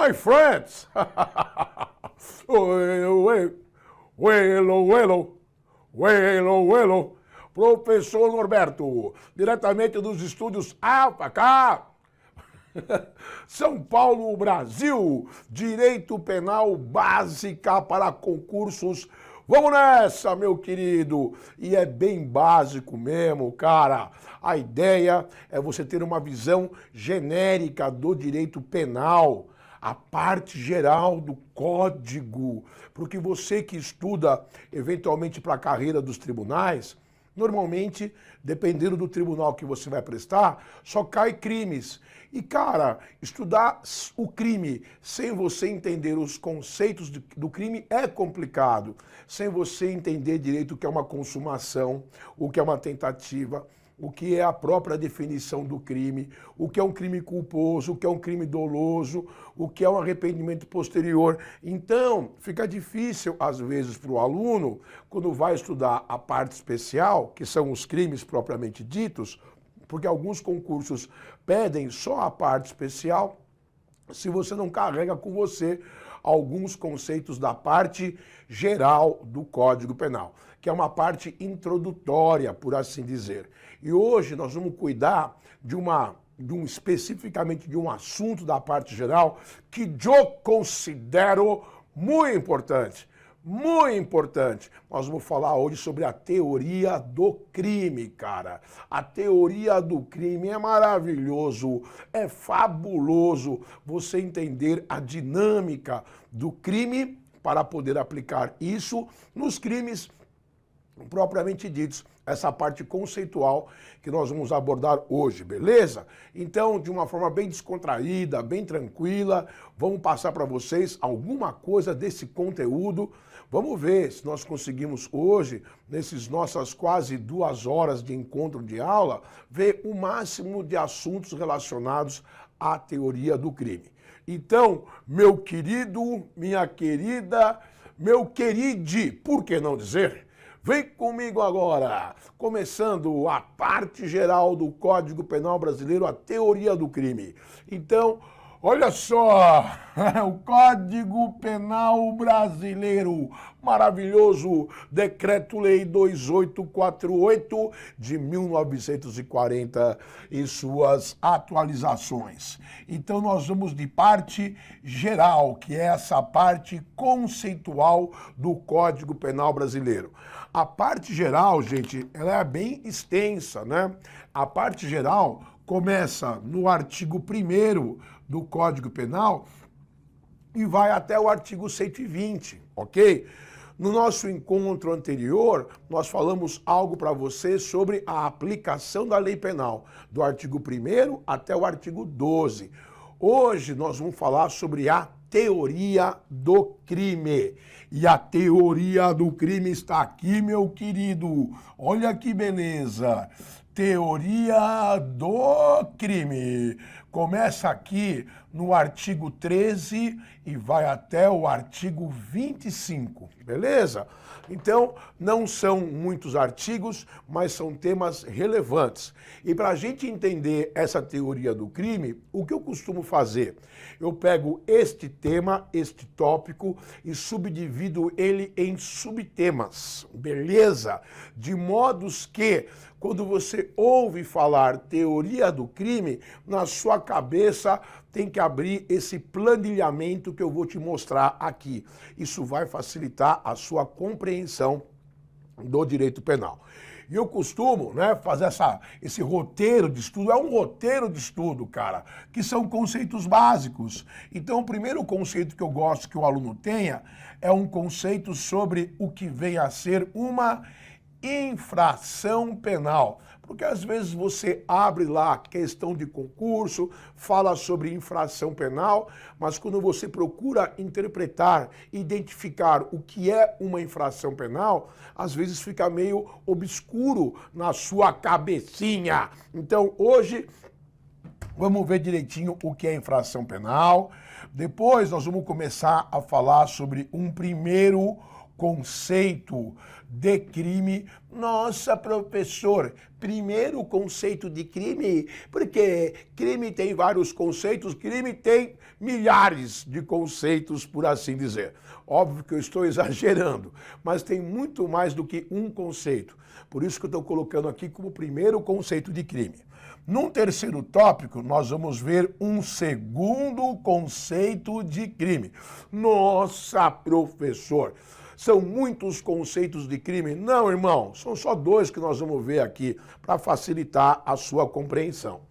My friends! Uelo. Professor Norberto, diretamente dos estúdios APK, São Paulo, Brasil, Direito Penal Básica para concursos. Vamos nessa, meu querido! E é bem básico mesmo, cara. A ideia é você ter uma visão genérica do direito penal, a parte geral do código, porque você que estuda eventualmente para a carreira dos tribunais, normalmente, dependendo do tribunal que você vai prestar, só cai crimes. E, cara, estudar o crime sem você entender os conceitos do crime é complicado. Sem você entender direito o que é uma consumação, o que é uma tentativa, o que é a própria definição do crime, o que é um crime culposo, o que é um crime doloso, o que é um arrependimento posterior. Então, fica difícil, às vezes, para o aluno, quando vai estudar a parte especial, que são os crimes propriamente ditos, porque alguns concursos pedem só a parte especial, se você não carrega com você alguns conceitos da parte geral do Código Penal, que é uma parte introdutória, por assim dizer. E hoje nós vamos cuidar especificamente de um assunto da parte geral que eu considero muito importante. Muito importante. Nós vamos falar hoje sobre a teoria do crime, cara. A teoria do crime é maravilhoso, é fabuloso você entender a dinâmica do crime para poder aplicar isso nos crimes propriamente ditos, essa parte conceitual que nós vamos abordar hoje, beleza? Então, de uma forma bem descontraída, bem tranquila, vamos passar para vocês alguma coisa desse conteúdo. Vamos ver se nós conseguimos hoje, nesses nossas quase 2 horas de encontro de aula, ver o máximo de assuntos relacionados à teoria do crime. Então, meu querido, minha querida, meu queride, por que não dizer? Vem comigo agora, começando a parte geral do Código Penal Brasileiro, a teoria do crime. Então, olha só, o Código Penal Brasileiro, maravilhoso Decreto-Lei 2848 de 1940 e suas atualizações. Então nós vamos de parte geral, que é essa parte conceitual do Código Penal Brasileiro. A parte geral, gente, ela é bem extensa, né? A parte geral começa no artigo 1º do Código Penal e vai até o artigo 120, ok? No nosso encontro anterior, nós falamos algo para você sobre a aplicação da lei penal, do artigo 1º até o artigo 12. Hoje nós vamos falar sobre a teoria do crime. E a teoria do crime está aqui, meu querido. Olha que beleza. Teoria do crime. Começa aqui no artigo 13 e vai até o artigo 25, beleza? Então, não são muitos artigos, mas são temas relevantes. E para a gente entender essa teoria do crime, o que eu costumo fazer? Eu pego este tema, este tópico, e subdivido ele em subtemas, beleza? De modos que, quando você ouve falar teoria do crime, na sua cabeça tem que abrir esse planilhamento que eu vou te mostrar aqui. Isso vai facilitar a sua compreensão do direito penal. E eu costumo, né, fazer esse roteiro de estudo, é um roteiro de estudo, cara, que são conceitos básicos. Então, o primeiro conceito que eu gosto que o aluno tenha é um conceito sobre o que vem a ser uma infração penal. Porque às vezes você abre lá questão de concurso, fala sobre infração penal, mas quando você procura interpretar, identificar o que é uma infração penal, às vezes fica meio obscuro na sua cabecinha. Então hoje vamos ver direitinho o que é infração penal. Depois nós vamos começar a falar sobre um primeiro conceito de crime. Nossa, professor, primeiro conceito de crime, porque crime tem vários conceitos, crime tem milhares de conceitos, por assim dizer. Óbvio que eu estou exagerando, mas tem muito mais do que um conceito. Por isso que eu estou colocando aqui como primeiro conceito de crime. Num terceiro tópico, nós vamos ver um segundo conceito de crime. Nossa, professor, são muitos conceitos de crime? Não, irmão, são só dois que nós vamos ver aqui para facilitar a sua compreensão.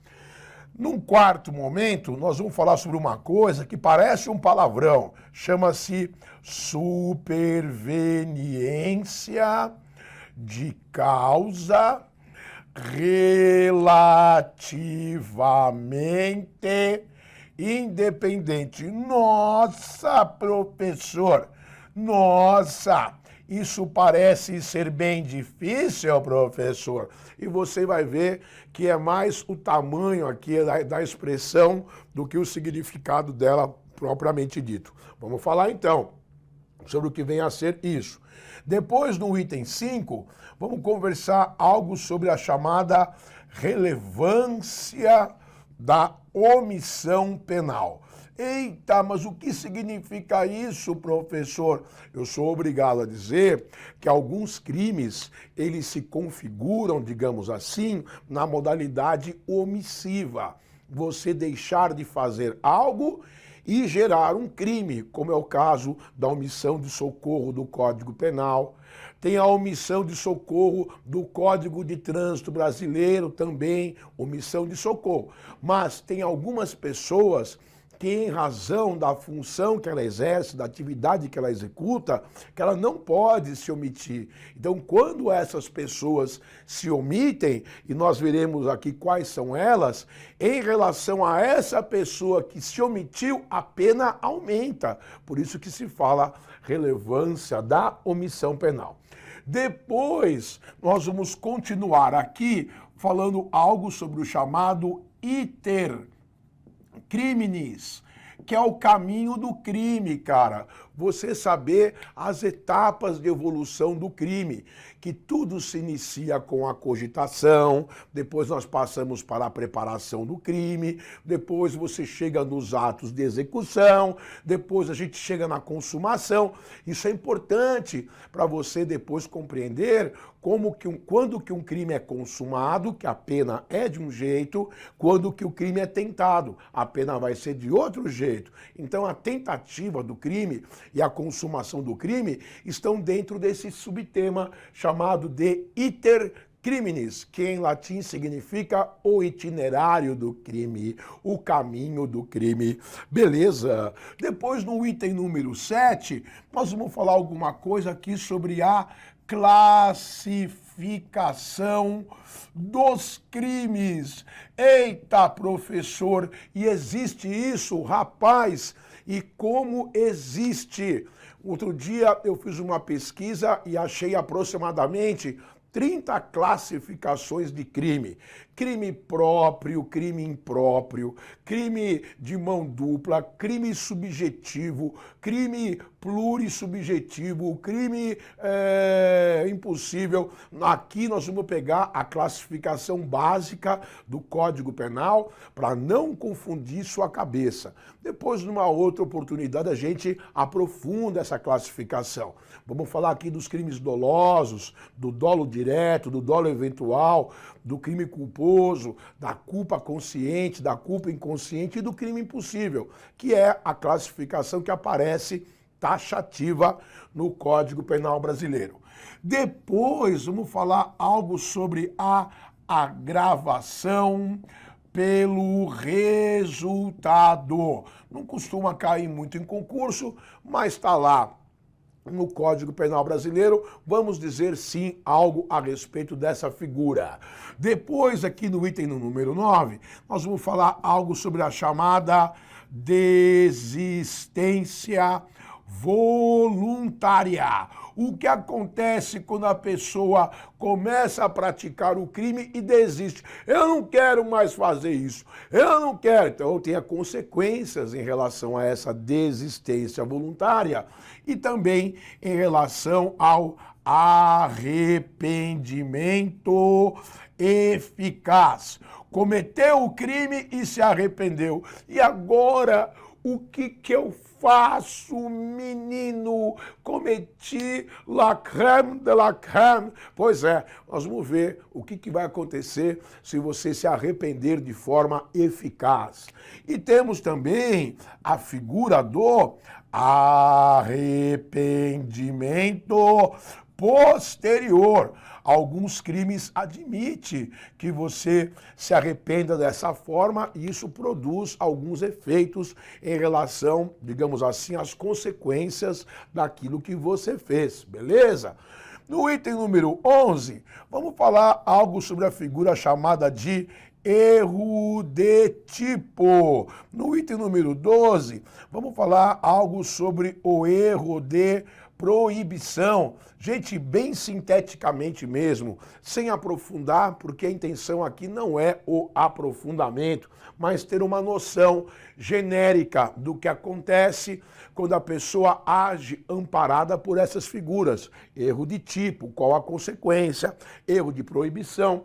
Num quarto momento, nós vamos falar sobre uma coisa que parece um palavrão, chama-se superveniência de causa relativamente independente. Nossa, professor! Nossa! Isso parece ser bem difícil, professor. E você vai ver que é mais o tamanho aqui da expressão do que o significado dela propriamente dito. Vamos falar então sobre o que vem a ser isso. Depois, no item 5, vamos conversar algo sobre a chamada relevância da omissão penal. Eita, mas o que significa isso, professor? Eu sou obrigado a dizer que alguns crimes, eles se configuram, digamos assim, na modalidade omissiva. Você deixar de fazer algo e gerar um crime, como é o caso da omissão de socorro do Código Penal. Tem a omissão de socorro do Código de Trânsito Brasileiro também, omissão de socorro. Mas tem algumas pessoas que, em razão da função que ela exerce, da atividade que ela executa, que ela não pode se omitir. Então, quando essas pessoas se omitem, e nós veremos aqui quais são elas, em relação a essa pessoa que se omitiu, a pena aumenta. Por isso que se fala relevância da omissão penal. Depois, nós vamos continuar aqui falando algo sobre o chamado iter criminis, que é o caminho do crime, cara. Você saber as etapas de evolução do crime, que tudo se inicia com a cogitação, depois nós passamos para a preparação do crime, depois você chega nos atos de execução, depois a gente chega na consumação. Isso é importante para você depois compreender quando que um crime é consumado, que a pena é de um jeito, quando que o crime é tentado, a pena vai ser de outro jeito. Então a tentativa do crime e a consumação do crime estão dentro desse subtema chamado de iter criminis, que em latim significa o itinerário do crime, o caminho do crime. Beleza? Depois, no item número 7, nós vamos falar alguma coisa aqui sobre a classificação dos crimes. Eita, professor, e existe isso, rapaz? E como existe? Outro dia eu fiz uma pesquisa e achei aproximadamente 30 classificações de crime. Crime próprio, crime impróprio, crime de mão dupla, crime subjetivo, crime plurissubjetivo, crime impossível. Aqui nós vamos pegar a classificação básica do Código Penal para não confundir sua cabeça. Depois, numa outra oportunidade, a gente aprofunda essa classificação. Vamos falar aqui dos crimes dolosos, do dolo direto, do dolo eventual, do crime culposo, da culpa consciente, da culpa inconsciente e do crime impossível, que é a classificação que aparece taxativa no Código Penal brasileiro. Depois, vamos falar algo sobre a agravação pelo resultado. Não costuma cair muito em concurso, mas está lá no Código Penal brasileiro. Vamos dizer sim algo a respeito dessa figura. Depois, aqui no item número 9, nós vamos falar algo sobre a chamada desistência voluntária. O que acontece quando a pessoa começa a praticar o crime e desiste? Eu não quero mais fazer isso, eu não quero. Então tem consequências em relação a essa desistência voluntária e também em relação ao arrependimento eficaz. Cometeu o crime e se arrependeu. E agora, o que eu faço, menino? Cometi la crème de la crème. Pois é, nós vamos ver o que vai acontecer se você se arrepender de forma eficaz. E temos também a figura do arrependimento posterior. Alguns crimes admite que você se arrependa dessa forma e isso produz alguns efeitos em relação, digamos assim, às consequências daquilo que você fez, beleza? No item número 11, vamos falar algo sobre a figura chamada de erro de tipo. No item número 12, vamos falar algo sobre o erro de proibição. Gente, bem sinteticamente mesmo, sem aprofundar, porque a intenção aqui não é o aprofundamento, mas ter uma noção genérica do que acontece quando a pessoa age amparada por essas figuras. Erro de tipo, qual a consequência, erro de proibição.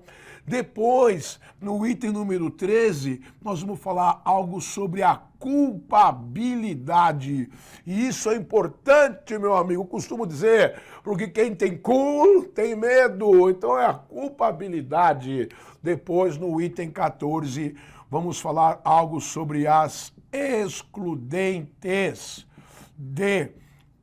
Depois, no item número 13, nós vamos falar algo sobre a culpabilidade. E isso é importante, meu amigo. Eu costumo dizer, porque quem tem tem medo. Então é a culpabilidade. Depois, no item 14, vamos falar algo sobre as excludentes de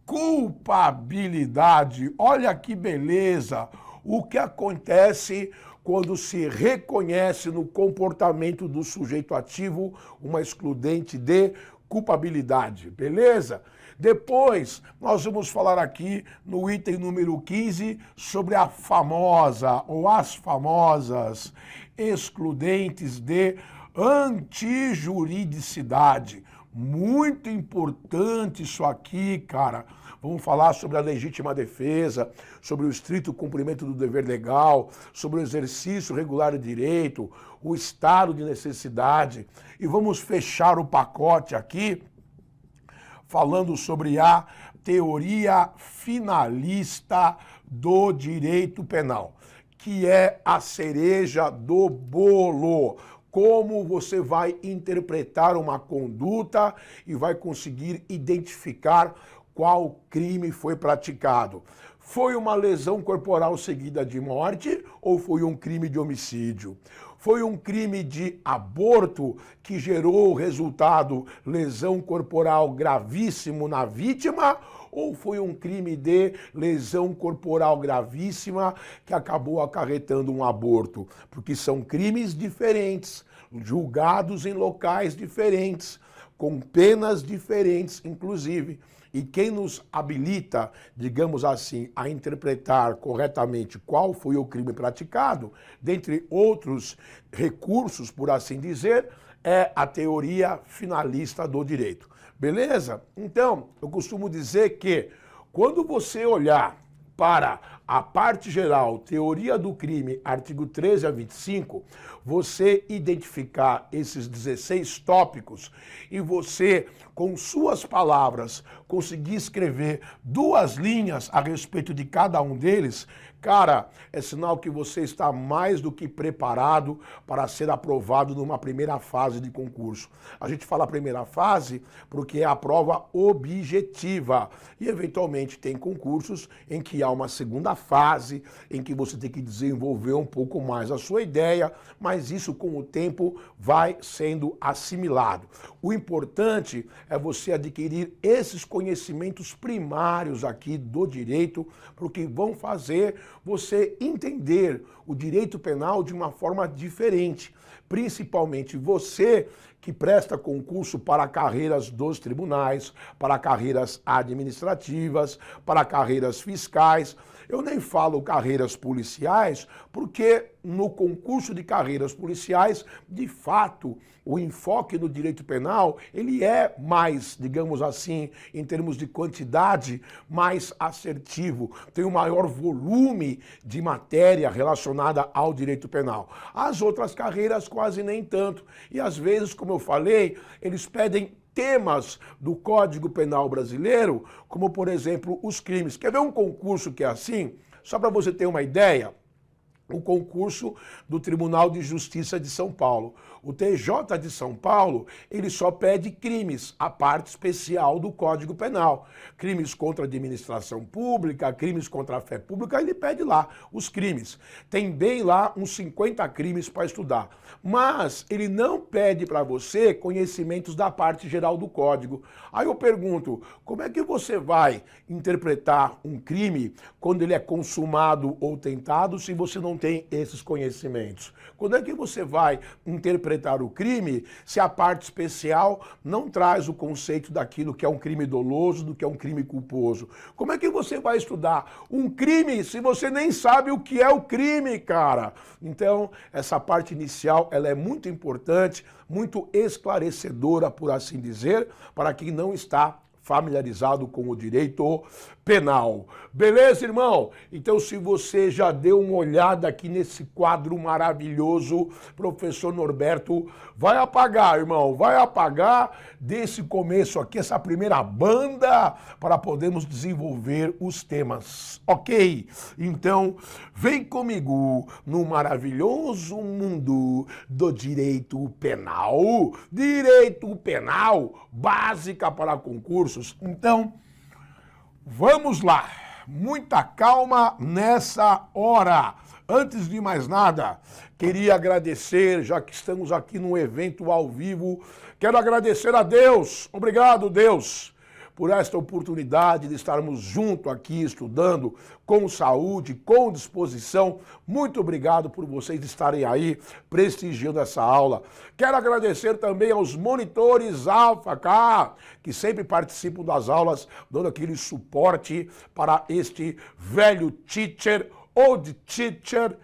culpabilidade. Olha que beleza! O que acontece quando se reconhece no comportamento do sujeito ativo uma excludente de culpabilidade, beleza? Depois, nós vamos falar aqui no item número 15 sobre a famosa ou as famosas excludentes de antijuridicidade. Muito importante isso aqui, cara. Vamos falar sobre a legítima defesa, sobre o estrito cumprimento do dever legal, sobre o exercício regular de direito, o estado de necessidade. E vamos fechar o pacote aqui falando sobre a teoria finalista do direito penal, que é a cereja do bolo. Como você vai interpretar uma conduta e vai conseguir identificar qual crime foi praticado. Foi uma lesão corporal seguida de morte ou foi um crime de homicídio? Foi um crime de aborto que gerou o resultado lesão corporal gravíssimo na vítima? Ou foi um crime de lesão corporal gravíssima que acabou acarretando um aborto? Porque são crimes diferentes, julgados em locais diferentes, com penas diferentes, inclusive. E quem nos habilita, digamos assim, a interpretar corretamente qual foi o crime praticado, dentre outros recursos, por assim dizer, é a teoria finalista do direito. Beleza? Então, eu costumo dizer que quando você olhar para a parte geral, teoria do crime, artigo 13 a 25, você identificar esses 16 tópicos e você, com suas palavras, conseguir escrever 2 linhas a respeito de cada um deles, cara, é sinal que você está mais do que preparado para ser aprovado numa primeira fase de concurso. A gente fala primeira fase porque é a prova objetiva e, eventualmente, tem concursos em que há uma segunda fase, em que você tem que desenvolver um pouco mais a sua ideia, mas isso, com o tempo, vai sendo assimilado. O importante é você adquirir esses conhecimentos primários aqui do direito, porque vão fazer você entender o direito penal de uma forma diferente. Principalmente você que presta concurso para carreiras dos tribunais, para carreiras administrativas, para carreiras fiscais. Eu nem falo carreiras policiais, porque no concurso de carreiras policiais, de fato, o enfoque do direito penal, ele é mais, digamos assim, em termos de quantidade, mais assertivo, tem um maior volume de matéria relacionada ao direito penal. As outras carreiras quase nem tanto. E às vezes, como eu falei, eles pedem temas do Código Penal brasileiro, como por exemplo os crimes. Quer ver um concurso que é assim? Só para você ter uma ideia, o concurso do Tribunal de Justiça de São Paulo. O TJ de São Paulo, ele só pede crimes, a parte especial do Código Penal. Crimes contra a administração pública, crimes contra a fé pública, ele pede lá os crimes. Tem bem lá uns 50 crimes para estudar. Mas ele não pede para você conhecimentos da parte geral do Código. Aí eu pergunto, como é que você vai interpretar um crime quando ele é consumado ou tentado se você não tem esses conhecimentos? Quando é que você vai interpretar o crime se a parte especial não traz o conceito daquilo que é um crime doloso, do que é um crime culposo? Como é que você vai estudar um crime se você nem sabe o que é o crime, cara? Então, essa parte inicial, ela é muito importante, muito esclarecedora, por assim dizer, para quem não está familiarizado com o direito penal. Beleza, irmão? Então, se você já deu uma olhada aqui nesse quadro maravilhoso, professor Norberto, vai apagar, irmão, vai apagar desse começo aqui, essa primeira banda, para podermos desenvolver os temas, ok? Então, vem comigo no maravilhoso mundo do direito penal. Direito penal, básica para concursos. Então, vamos lá, muita calma nessa hora. Antes de mais nada, queria agradecer, já que estamos aqui num evento ao vivo, quero agradecer a Deus, obrigado Deus, por esta oportunidade de estarmos juntos aqui estudando com saúde, com disposição. Muito obrigado por vocês estarem aí prestigiando essa aula. Quero agradecer também aos monitores Alfa K, que sempre participam das aulas, dando aquele suporte para este velho teacher, old teacher.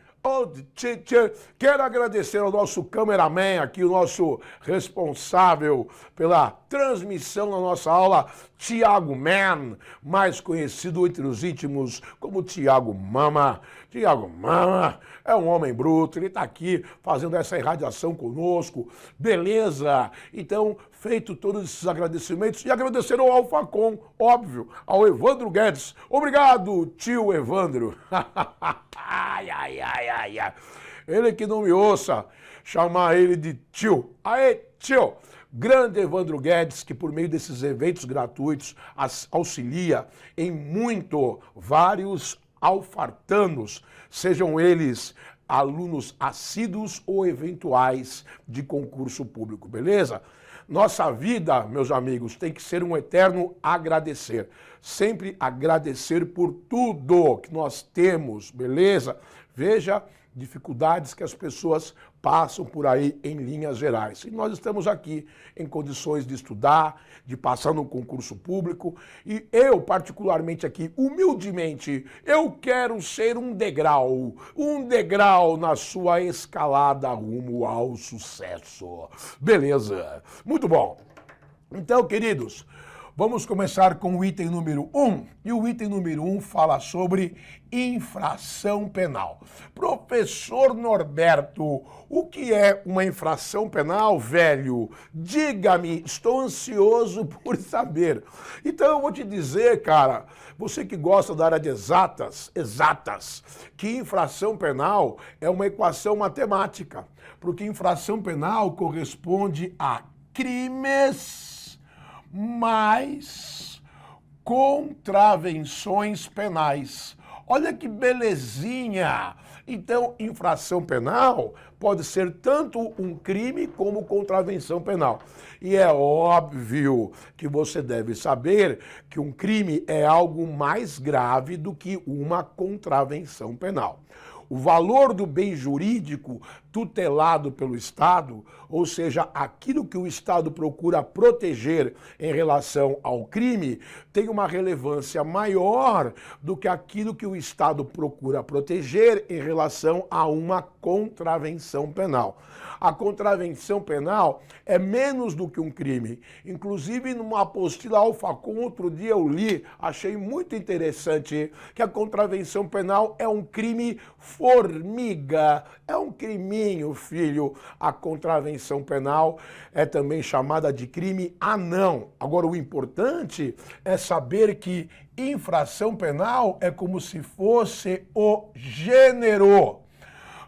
Quero agradecer ao nosso cameraman aqui, o nosso responsável pela transmissão da nossa aula, Tiago Man, mais conhecido entre os íntimos como Tiago Mama. Tiago Mama é um homem bruto, ele está aqui fazendo essa irradiação conosco, beleza? Então, feito todos esses agradecimentos, e agradecer ao Alfacom, óbvio, ao Evandro Guedes. Obrigado, tio Evandro. Ai. Ele que não me ouça, chamar ele de tio. Aê, tio! Grande Evandro Guedes, que por meio desses eventos gratuitos auxilia em muito vários alfartanos, sejam eles alunos assíduos ou eventuais de concurso público, beleza? Nossa vida, meus amigos, tem que ser um eterno agradecer. Sempre agradecer por tudo que nós temos, beleza? Veja dificuldades que as pessoas passam por aí em linhas gerais. E nós estamos aqui em condições de estudar, de passar no concurso público. E eu, particularmente aqui, humildemente, eu quero ser um degrau na sua escalada rumo ao sucesso. Beleza? Muito bom. Então, queridos, vamos começar com o item número 1. E o item número 1 fala sobre infração penal. Professor Norberto, o que é uma infração penal, velho? Diga-me, estou ansioso por saber. Então eu vou te dizer, cara, você que gosta da área de exatas, que infração penal é uma equação matemática, porque infração penal corresponde a crimes mais contravenções penais. Olha que belezinha! Então, infração penal pode ser tanto um crime como contravenção penal. E é óbvio que você deve saber que um crime é algo mais grave do que uma contravenção penal. o valor do bem jurídico tutelado pelo Estado, ou seja, aquilo que o Estado procura proteger em relação ao crime, tem uma relevância maior do que aquilo que o Estado procura proteger em relação a uma contravenção penal. A contravenção penal é menos do que um crime. Inclusive, numa apostila Alfacom, outro dia eu li, achei muito interessante, que a contravenção penal é um crime formiga, é um criminho, filho. A contravenção penal é também chamada de crime anão. Agora, o importante é saber que infração penal é como se fosse o gênero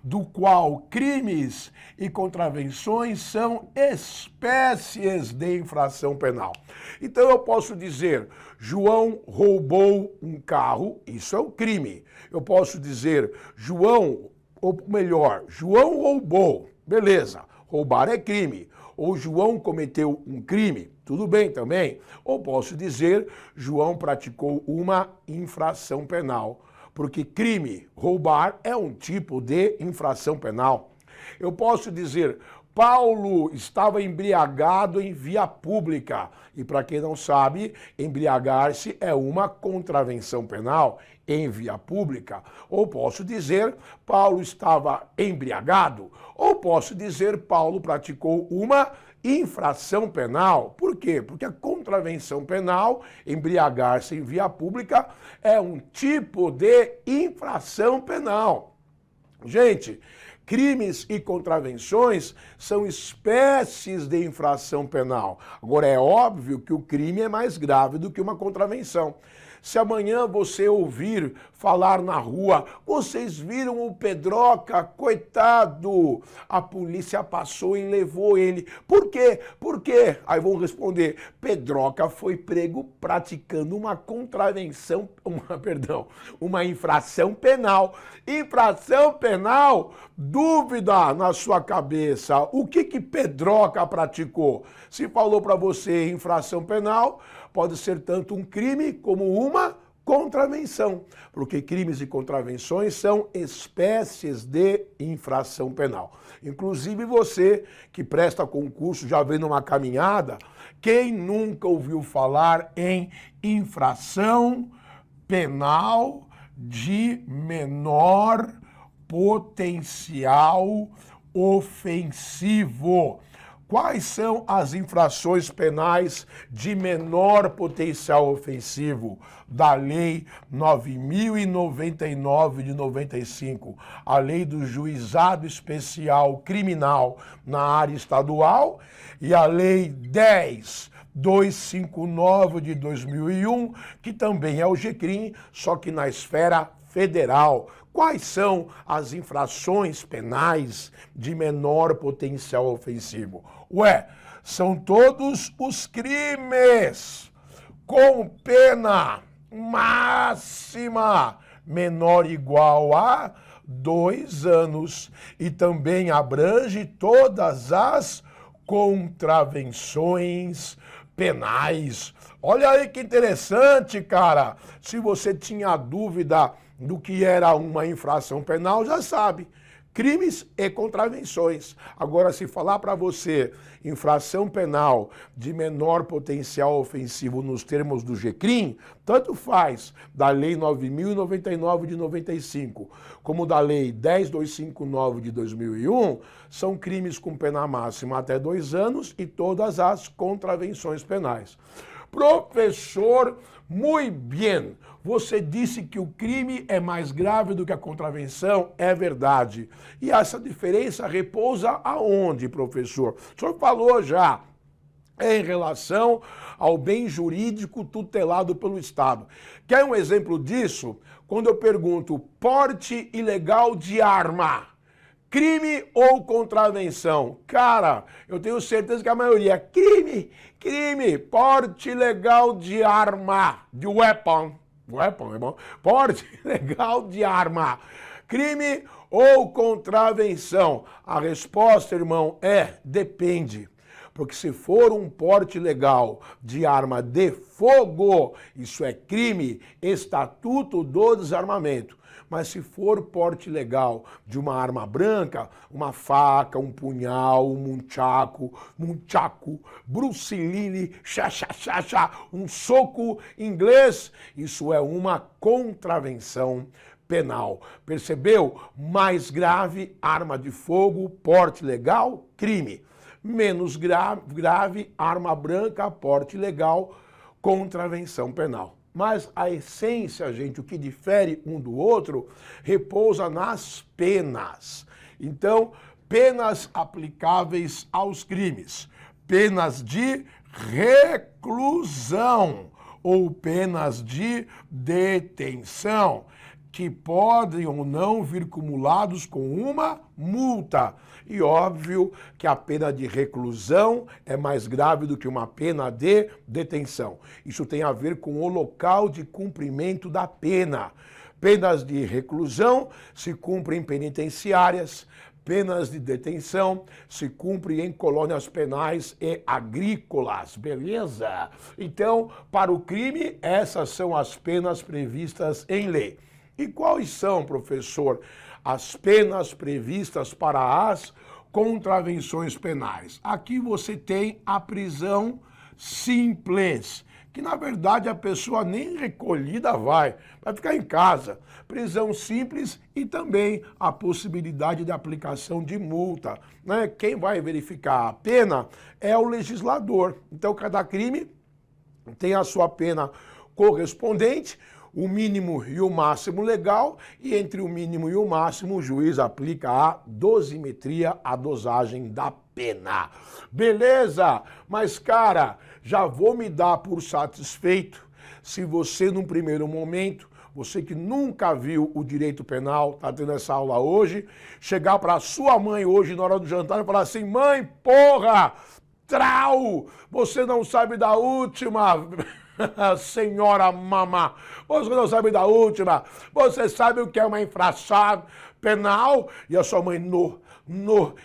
do qual crimes e contravenções são espécies de infração penal. Então eu posso dizer, João roubou um carro, isso é um crime. Eu posso dizer, João roubou, beleza, roubar é crime. Ou João cometeu um crime, tudo bem também. Ou posso dizer, João praticou uma infração penal. Porque crime, roubar, é um tipo de infração penal. Eu posso dizer, Paulo estava embriagado em via pública. E para quem não sabe, embriagar-se é uma contravenção penal em via pública. Ou posso dizer, Paulo estava embriagado. Ou posso dizer, Paulo praticou uma infração penal. Por quê? Porque a contravenção penal, embriagar-se em via pública, é um tipo de infração penal. Gente, crimes e contravenções são espécies de infração penal. Agora, é óbvio que o crime é mais grave do que uma contravenção. Se amanhã você ouvir falar na rua, vocês viram o Pedroca, coitado, a polícia passou e levou ele. Por quê? Por quê? Aí vão responder, Pedroca foi prego praticando uma contravenção, uma infração penal. Infração penal, dúvida na sua cabeça. O que Pedroca praticou? Se falou para você infração penal, pode ser tanto um crime como uma contravenção, porque crimes e contravenções são espécies de infração penal. Inclusive você que presta concurso já vem numa caminhada, quem nunca ouviu falar em infração penal de menor potencial ofensivo? Quais são as infrações penais de menor potencial ofensivo da Lei 9.099 de 95, a Lei do Juizado Especial Criminal na área estadual e a Lei 10.259 de 2001, que também é o GCRIM, só que na esfera federal. Quais são as infrações penais de menor potencial ofensivo? São todos os crimes com pena máxima menor ou igual a 2 anos e também abrange todas as contravenções penais. Olha aí que interessante, cara. Se você tinha dúvida do que era uma infração penal, já sabe. Crimes e contravenções. Agora, se falar para você infração penal de menor potencial ofensivo nos termos do GCRIM, tanto faz da Lei 9.099 de 95 como da Lei 10.259 de 2001, são crimes com pena máxima até 2 anos e todas as contravenções penais. Professor, muito bem. Você disse que o crime é mais grave do que a contravenção, é verdade. E essa diferença repousa aonde, professor? O senhor falou já em relação ao bem jurídico tutelado pelo Estado. Quer um exemplo disso? Quando eu pergunto porte ilegal de arma, crime ou contravenção? Cara, eu tenho certeza que a maioria é crime, porte ilegal de arma, de weapon é bom? Porte ilegal de arma, crime ou contravenção? A resposta, irmão, depende. Porque se for um porte legal de arma de fogo, isso é crime, Estatuto do Desarmamento. Mas se for porte legal de uma arma branca, uma faca, um punhal, um nunchaku, Bruce Lee, um soco inglês, isso é uma contravenção penal. Percebeu? Mais grave, arma de fogo, porte legal, crime. Menos grave, arma branca, porte legal, contravenção penal. Mas a essência, gente, o que difere um do outro, repousa nas penas. Então, penas aplicáveis aos crimes. Penas de reclusão ou penas de detenção, que podem ou não vir cumulados com uma multa. E óbvio que a pena de reclusão é mais grave do que uma pena de detenção. Isso tem a ver com o local de cumprimento da pena. Penas de reclusão se cumprem em penitenciárias, penas de detenção se cumprem em colônias penais e agrícolas, beleza? Então, para o crime, essas são as penas previstas em lei. E quais são, professor, as penas previstas para as contravenções penais? Aqui você tem a prisão simples, que na verdade a pessoa nem recolhida vai ficar em casa. Prisão simples e também a possibilidade de aplicação de multa, né? Quem vai verificar a pena é o legislador. Então cada crime tem a sua pena correspondente, o mínimo e o máximo legal, e entre o mínimo e o máximo o juiz aplica a dosimetria, a dosagem da pena. Beleza? Mas, cara, já vou me dar por satisfeito se você, num primeiro momento, você que nunca viu o direito penal, tá tendo essa aula hoje, chegar para sua mãe hoje na hora do jantar e falar assim: mãe, porra, trau, você não sabe da última... Senhora mamá, você não sabe da última, você sabe o que é uma infração penal? E a sua mãe,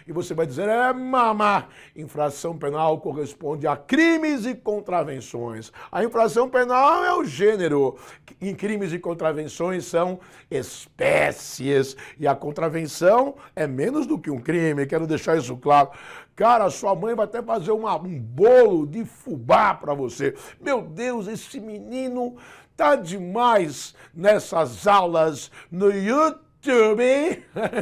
e você vai dizer: é mamá, infração penal corresponde a crimes e contravenções. A infração penal é o gênero, em crimes e contravenções são espécies, e a contravenção é menos do que um crime, quero deixar isso claro. Cara, sua mãe vai até fazer um bolo de fubá para você. Meu Deus, esse menino tá demais nessas aulas no YouTube.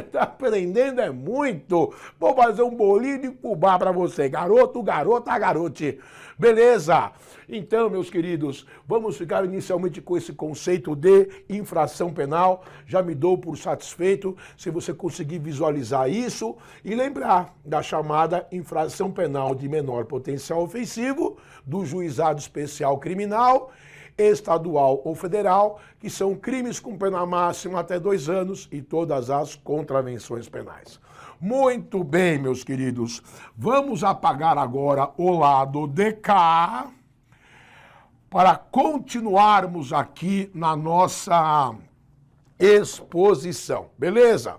Tá aprendendo é muito. Vou fazer um bolinho de fubá para você. Garoto, garota, garote. Beleza? Então, meus queridos, vamos ficar inicialmente com esse conceito de infração penal. Já me dou por satisfeito se você conseguir visualizar isso e lembrar da chamada infração penal de menor potencial ofensivo do Juizado Especial Criminal, estadual ou federal, que são crimes com pena máxima até 2 anos e todas as contravenções penais. Muito bem, meus queridos, vamos apagar agora o lado de cá para continuarmos aqui na nossa exposição, beleza?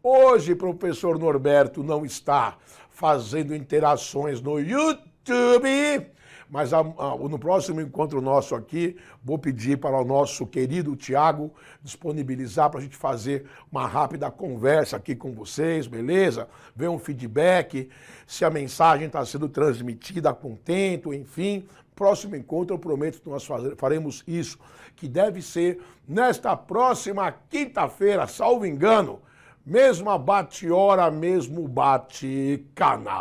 Hoje, professor Norberto não está fazendo interações no YouTube, mas no próximo encontro nosso aqui, vou pedir para o nosso querido Tiago disponibilizar para a gente fazer uma rápida conversa aqui com vocês, beleza? Ver um feedback, se a mensagem está sendo transmitida a contento, enfim. Próximo encontro, eu prometo que nós faremos isso, que deve ser nesta próxima quinta-feira, salvo engano. Mesma bate-hora, mesmo bate-canal,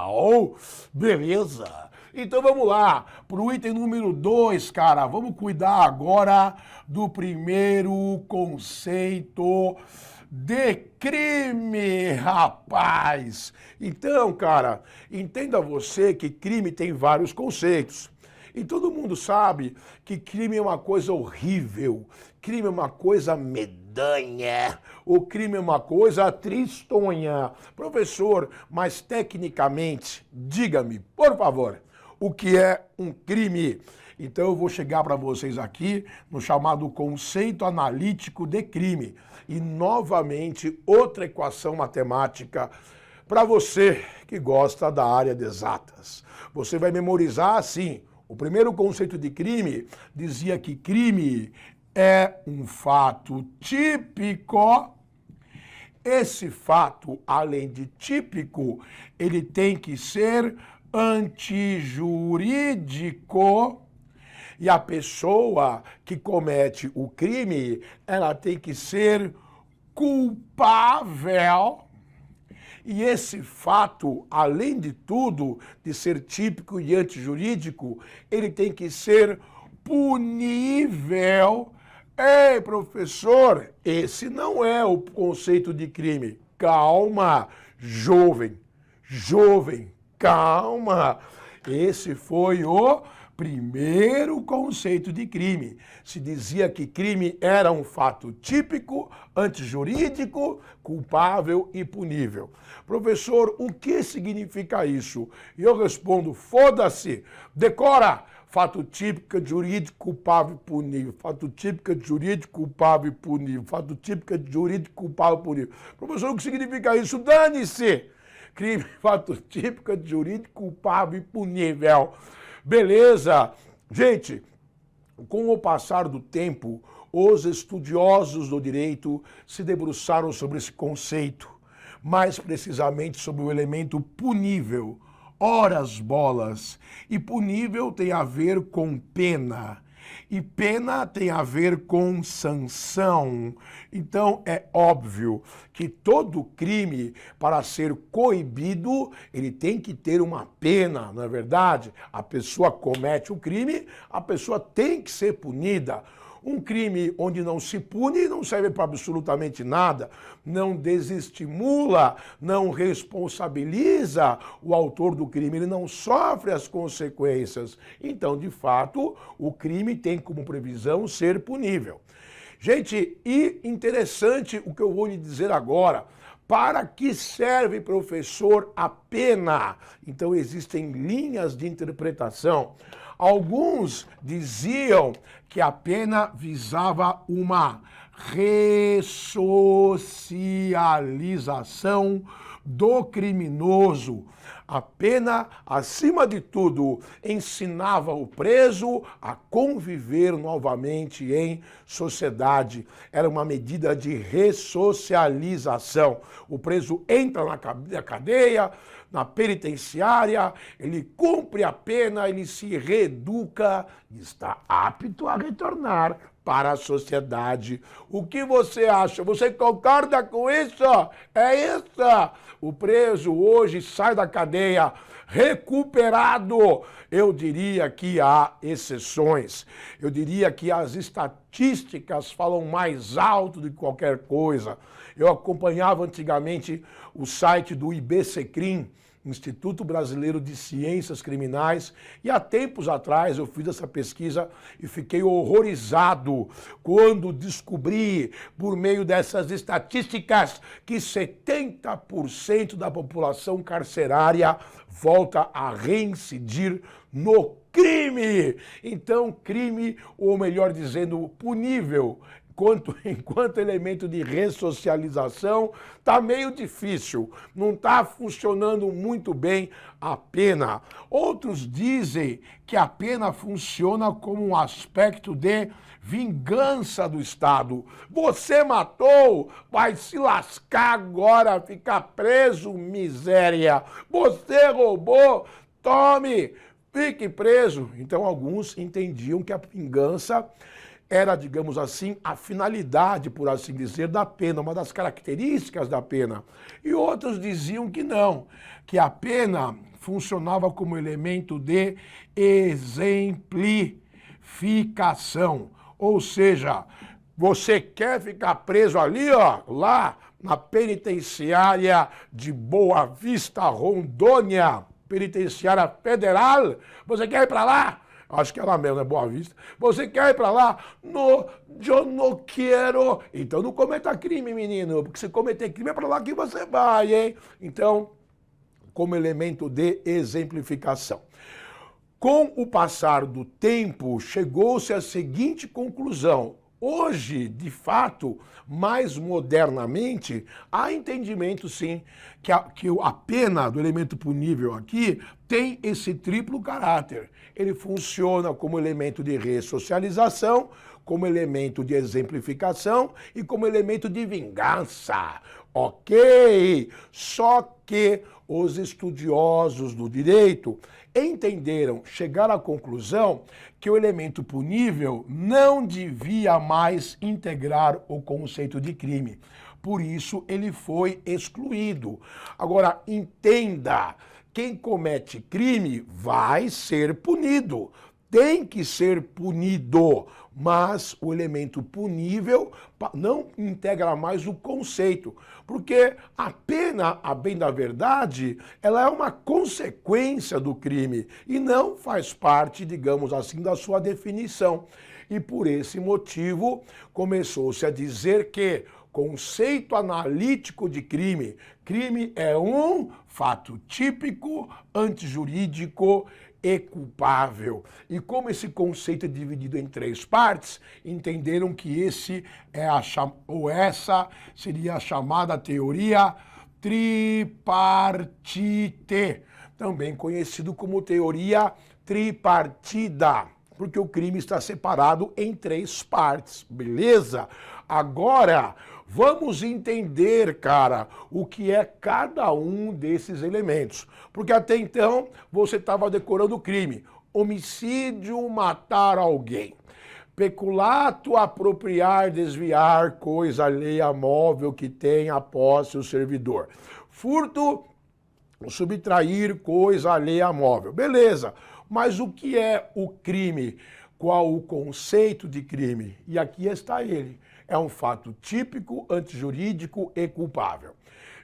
beleza? Então vamos lá, para o item número 2, cara, vamos cuidar agora do primeiro conceito de crime, rapaz. Então, cara, entenda você que crime tem vários conceitos. E todo mundo sabe que crime é uma coisa horrível, crime é uma coisa medonha, o crime é uma coisa tristonha. Professor, mas tecnicamente, diga-me, por favor, o que é um crime? Então eu vou chegar para vocês aqui no chamado conceito analítico de crime. E novamente outra equação matemática para você que gosta da área de exatas. Você vai memorizar assim. O primeiro conceito de crime dizia que crime é um fato típico. Esse fato, além de típico, ele tem que ser antijurídico. E a pessoa que comete o crime, ela tem que ser culpável. E esse fato, além de tudo, de ser típico e antijurídico, ele tem que ser punível. Ei, professor, esse não é o conceito de crime. Calma, jovem, calma. Esse foi o primeiro conceito de crime. Se dizia que crime era um fato típico, antijurídico, culpável e punível. Professor, o que significa isso? E eu respondo, foda-se, decora! Fato típico, jurídico, culpável e punível. Fato típico, jurídico, culpável e punível. Fato típico, jurídico, culpável e punível. Professor, o que significa isso? Dane-se! Crime, fato típico, jurídico, culpável e punível. Beleza? Gente, com o passar do tempo, os estudiosos do direito se debruçaram sobre esse conceito, mais precisamente sobre o elemento punível. Horas bolas. E punível tem a ver com pena. E pena tem a ver com sanção. Então é óbvio que todo crime, para ser coibido, ele tem que ter uma pena, não é verdade? A pessoa comete o crime, a pessoa tem que ser punida. Um crime onde não se pune não serve para absolutamente nada, não desestimula, não responsabiliza o autor do crime, ele não sofre as consequências. Então, de fato, o crime tem como previsão ser punível. Gente, e interessante o que eu vou lhe dizer agora. Para que serve, professor, a pena? Então, existem linhas de interpretação. Alguns diziam que a pena visava uma ressocialização do criminoso. A pena, acima de tudo, ensinava o preso a conviver novamente em sociedade. Era uma medida de ressocialização. O preso entra na cadeia, na penitenciária, ele cumpre a pena, ele se reeduca e está apto a retornar para a sociedade. O que você acha? Você concorda com isso? É isso. O preso hoje sai da cadeia recuperado. Eu diria que há exceções. Eu diria que as estatísticas falam mais alto do que qualquer coisa. Eu acompanhava antigamente o site do IBCCRIM, Instituto Brasileiro de Ciências Criminais, e há tempos atrás eu fiz essa pesquisa e fiquei horrorizado quando descobri, por meio dessas estatísticas, que 70% da população carcerária volta a reincidir no crime. Então, crime, ou melhor dizendo, punível, enquanto elemento de ressocialização, está meio difícil, não está funcionando muito bem a pena. Outros dizem que a pena funciona como um aspecto de vingança do Estado. Você matou, vai se lascar agora, ficar preso, miséria. Você roubou, tome, fique preso. Então alguns entendiam que a vingança era, digamos assim, a finalidade, por assim dizer, da pena, uma das características da pena. E outros diziam que não, que a pena funcionava como elemento de exemplificação. Ou seja, você quer ficar preso ali, ó, lá na penitenciária de Boa Vista, Rondônia, penitenciária federal, você quer ir para lá? Acho que é lá mesmo, né? Boa Vista. Você quer ir para lá? No, eu não quero. Então não cometa crime, menino, porque se cometer crime é para lá que você vai, hein? Então, como elemento de exemplificação. Com o passar do tempo, chegou-se à seguinte conclusão. Hoje, de fato, mais modernamente, há entendimento sim que a pena do elemento punível aqui tem esse triplo caráter. Ele funciona como elemento de ressocialização, como elemento de exemplificação e como elemento de vingança. Ok? Só que os estudiosos do direito entenderam, chegaram à conclusão que o elemento punível não devia mais integrar o conceito de crime. Por isso, ele foi excluído. Agora, entenda, quem comete crime vai ser punido. Tem que ser punido, mas o elemento punível não integra mais o conceito, porque a pena, a bem da verdade, ela é uma consequência do crime e não faz parte, digamos assim, da sua definição. E por esse motivo começou-se a dizer que conceito analítico de crime, crime é um fato típico, antijurídico e culpável. E como esse conceito é dividido em três partes, entenderam que essa seria a chamada teoria tripartite, também conhecido como teoria tripartida, porque o crime está separado em três partes, beleza? Agora, vamos entender, cara, o que é cada um desses elementos. Porque até então, você estava decorando o crime. Homicídio, matar alguém. Peculato, apropriar, desviar coisa alheia móvel que tem a posse o servidor. Furto, subtrair coisa alheia móvel. Beleza, mas o que é o crime? Qual o conceito de crime? E aqui está ele. É um fato típico, antijurídico e culpável.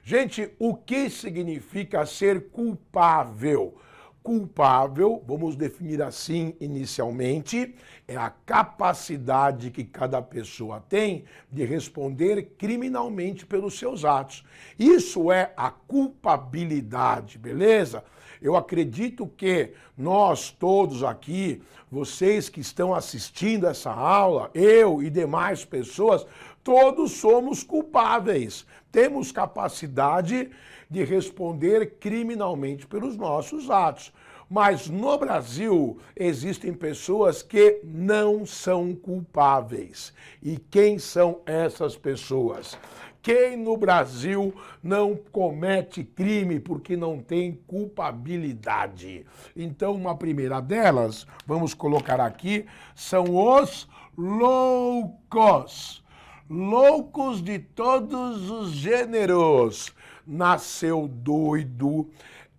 Gente, o que significa ser culpável? Culpável, vamos definir assim inicialmente, é a capacidade que cada pessoa tem de responder criminalmente pelos seus atos. Isso é a culpabilidade, beleza? Eu acredito que nós todos aqui, vocês que estão assistindo essa aula, eu e demais pessoas, todos somos culpáveis. Temos capacidade de responder criminalmente pelos nossos atos. Mas no Brasil existem pessoas que não são culpáveis. E quem são essas pessoas? Quem no Brasil não comete crime porque não tem culpabilidade? Então, uma primeira delas, vamos colocar aqui, são os loucos. Loucos de todos os gêneros. Nasceu doido,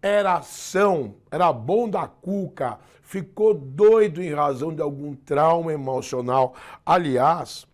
era bom da cuca, ficou doido em razão de algum trauma emocional. Aliás,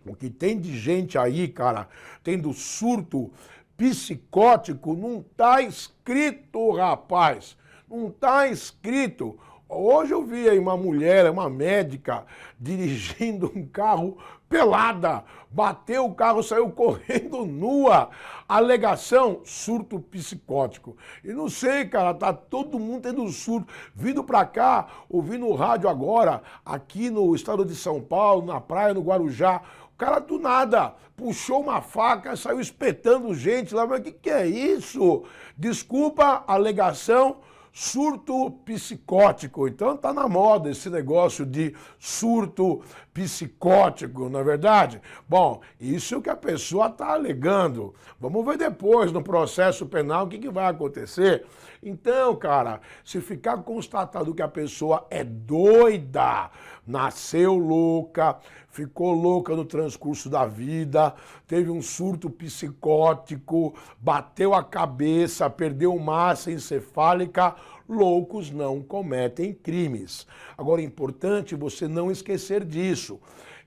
o que tem de gente aí, cara, tendo surto psicótico, não tá escrito, rapaz. Não tá escrito. Hoje eu vi aí uma mulher, uma médica, dirigindo um carro pelada, bateu o carro, saiu correndo nua. Alegação, surto psicótico. E não sei, cara, tá todo mundo tendo surto. Vindo pra cá, ouvindo o rádio agora, aqui no estado de São Paulo, na praia, no Guarujá, o cara do nada puxou uma faca, saiu espetando gente lá, mas o que é isso? Desculpa, alegação, surto psicótico. Então tá na moda esse negócio de surto psicótico, não é verdade? Bom, isso é o que a pessoa está alegando. Vamos ver depois no processo penal o que vai acontecer. Então, cara, se ficar constatado que a pessoa é doida, nasceu louca, ficou louca no transcurso da vida, teve um surto psicótico, bateu a cabeça, perdeu massa encefálica, loucos não cometem crimes. Agora é importante você não esquecer disso.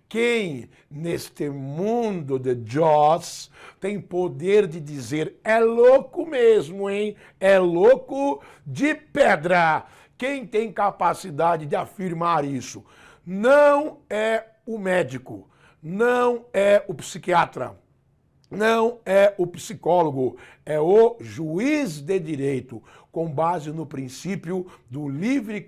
Quem neste mundo de Jaws tem poder de dizer é louco mesmo, hein? É louco de pedra. Quem tem capacidade de afirmar isso? Não é o médico, não é o psiquiatra. não é o psicólogo, é o juiz de direito, com base no princípio do livre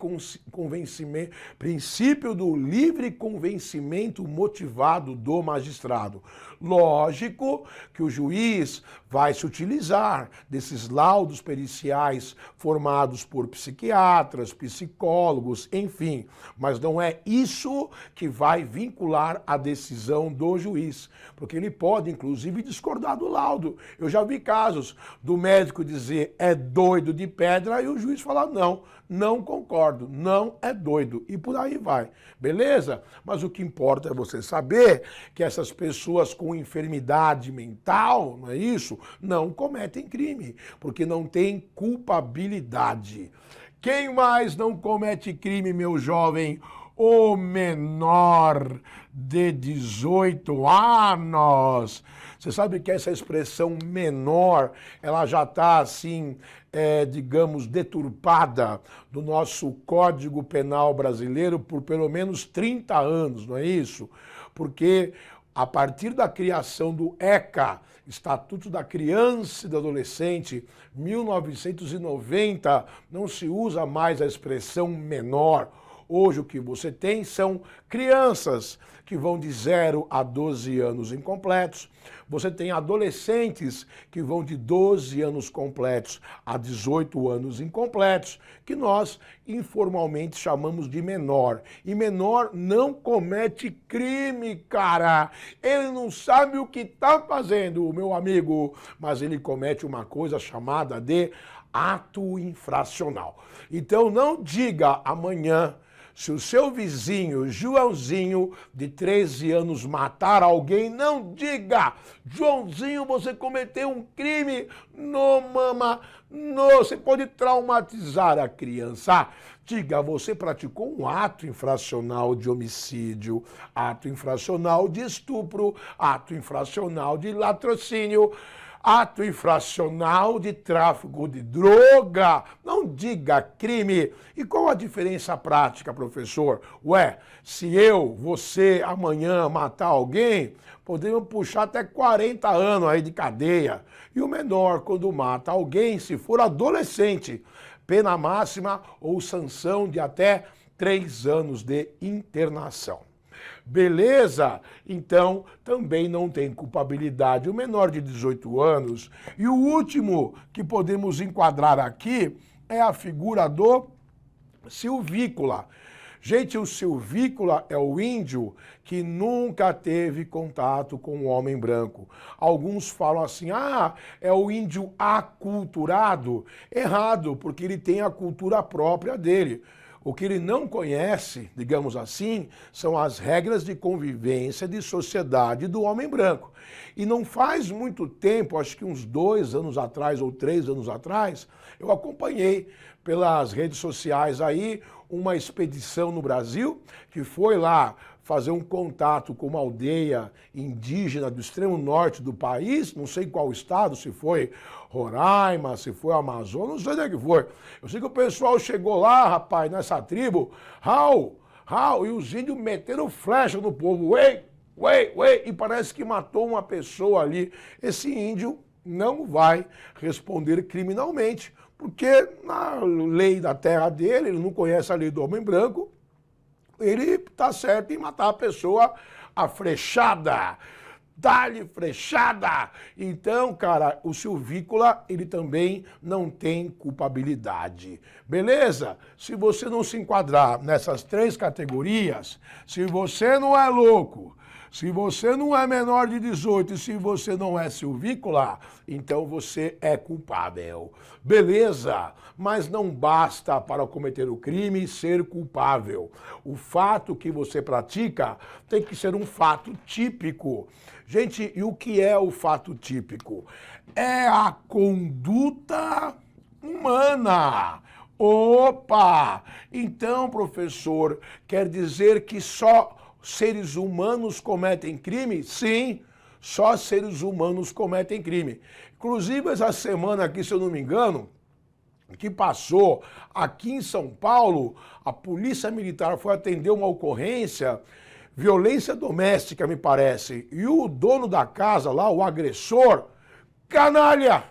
convencimento motivado do magistrado. Lógico que o juiz vai se utilizar desses laudos periciais formados por psiquiatras, psicólogos, enfim, mas não é isso que vai vincular a decisão do juiz, porque ele pode, inclusive, discordar do laudo. Eu já vi casos do médico dizer é doido de pedra e o juiz falar não, não concordo, não é doido e por aí vai, beleza? Mas o que importa é você saber que essas pessoas com enfermidade mental, não é isso? Não cometem crime, porque não tem culpabilidade. Quem mais não comete crime, meu jovem? O menor de 18 anos. Você sabe que essa expressão menor, ela já está assim, digamos, deturpada do nosso Código Penal brasileiro por pelo menos 30 anos, não é isso? Porque a partir da criação do ECA, Estatuto da Criança e do Adolescente, 1990, não se usa mais a expressão menor. Hoje o que você tem são crianças que vão de 0 a 12 anos incompletos. Você tem adolescentes que vão de 12 anos completos a 18 anos incompletos, que nós informalmente chamamos de menor. E menor não comete crime, cara. Ele não sabe o que está fazendo, meu amigo, mas ele comete uma coisa chamada de ato infracional. Então não diga amanhã, se o seu vizinho, Joãozinho, de 13 anos, matar alguém, não diga, Joãozinho, você cometeu um crime, não, mama, não, você pode traumatizar a criança. Diga, você praticou um ato infracional de homicídio, ato infracional de estupro, ato infracional de latrocínio, ato infracional de tráfico de droga. Não diga crime. E qual a diferença prática, professor? Ué, se eu, você, amanhã matar alguém, podemos puxar até 40 anos aí de cadeia. E o menor, quando mata alguém, se for adolescente, pena máxima ou sanção de até 3 anos de internação. Beleza? Então, também não tem culpabilidade o menor de 18 anos. E o último que podemos enquadrar aqui é a figura do silvícola. Gente, o silvícola é o índio que nunca teve contato com o homem branco. Alguns falam assim, é o índio aculturado. Errado, porque ele tem a cultura própria dele. O que ele não conhece, digamos assim, são as regras de convivência de sociedade do homem branco. E não faz muito tempo, acho que uns 2 anos atrás ou 3 anos atrás, eu acompanhei pelas redes sociais aí uma expedição no Brasil que foi lá fazer um contato com uma aldeia indígena do extremo norte do país, não sei qual estado, se foi Roraima, se foi Amazonas, não sei onde é que foi. Eu sei que o pessoal chegou lá, rapaz, nessa tribo, e os índios meteram flecha no povo, e parece que matou uma pessoa ali. Esse índio não vai responder criminalmente, porque na lei da terra dele, ele não conhece a lei do homem branco, ele está certo em matar a pessoa a flechada. Dá-lhe flechada. Então, cara, o silvícola, ele também não tem culpabilidade. Beleza? Se você não se enquadrar nessas 3 categorias, se você não é louco, se você não é menor de 18 e se você não é silvícola, então você é culpável. Beleza? Mas não basta para cometer o crime ser culpável. O fato que você pratica tem que ser um fato típico. Gente, e o que é o fato típico? É a conduta humana. Opa! Então, professor, quer dizer que só seres humanos cometem crime? Sim, só seres humanos cometem crime. Inclusive, essa semana aqui, se eu não me engano, que passou aqui em São Paulo, a Polícia Militar foi atender uma ocorrência, violência doméstica, me parece, e o dono da casa lá, o agressor, canalha,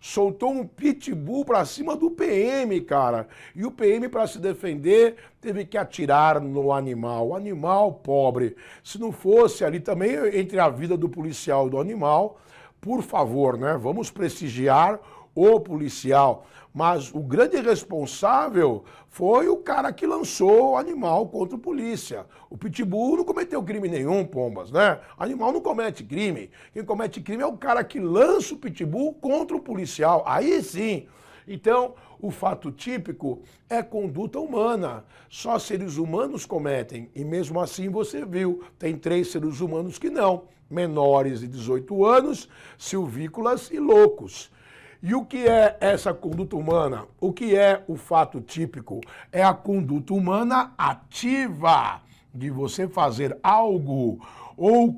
soltou um pitbull pra cima do PM, cara. E o PM, para se defender, teve que atirar no animal. O animal pobre. Se não fosse ali também, entre a vida do policial e do animal, por favor, né? Vamos prestigiar o policial. Mas o grande responsável foi o cara que lançou o animal contra o polícia. O pitbull não cometeu crime nenhum, pombas, né? O animal não comete crime. Quem comete crime é o cara que lança o pitbull contra o policial. Aí sim. Então, o fato típico é conduta humana. Só seres humanos cometem. E mesmo assim você viu, tem 3 seres humanos que não. Menores de 18 anos, silvícolas e loucos. E o que é essa conduta humana? O que é o fato típico? É a conduta humana ativa, de você fazer algo, ou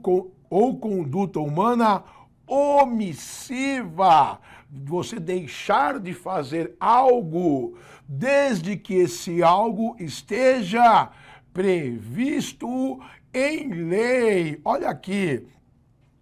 conduta humana omissiva, você deixar de fazer algo, desde que esse algo esteja previsto em lei. Olha aqui.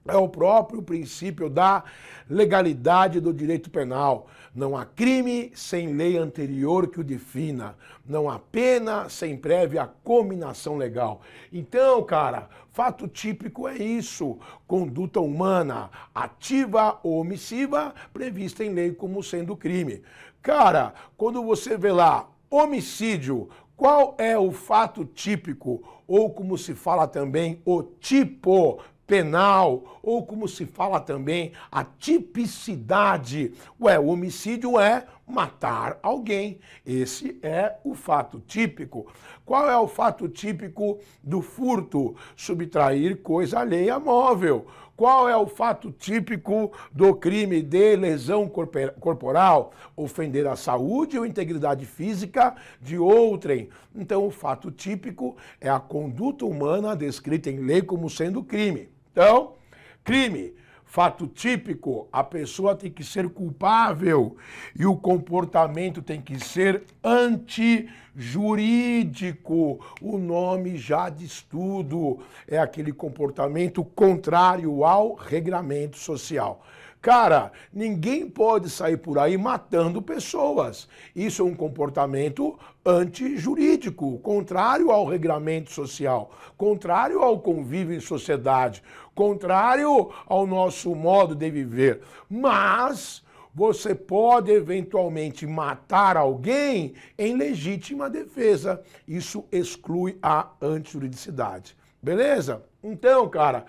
É o próprio princípio da legalidade do direito penal. Não há crime sem lei anterior que o defina. Não há pena sem prévia cominação legal. Então, cara, fato típico é isso. Conduta humana ativa ou omissiva prevista em lei como sendo crime. Cara, quando você vê lá homicídio, qual é o fato típico? Ou como se fala também, o tipo penal, ou como se fala também, a tipicidade. Ué, o homicídio é matar alguém. Esse é o fato típico. Qual é o fato típico do furto? Subtrair coisa alheia móvel. Qual é o fato típico do crime de lesão corporal? Ofender a saúde ou integridade física de outrem. Então, o fato típico é a conduta humana descrita em lei como sendo crime. Então, crime, fato típico, a pessoa tem que ser culpável e o comportamento tem que ser antijurídico. O nome já diz tudo. É aquele comportamento contrário ao regramento social. Cara, ninguém pode sair por aí matando pessoas. Isso é um comportamento antijurídico, contrário ao regramento social, contrário ao convívio em sociedade, contrário ao nosso modo de viver. Mas você pode eventualmente matar alguém em legítima defesa. Isso exclui a antijuridicidade. Beleza? Então, cara,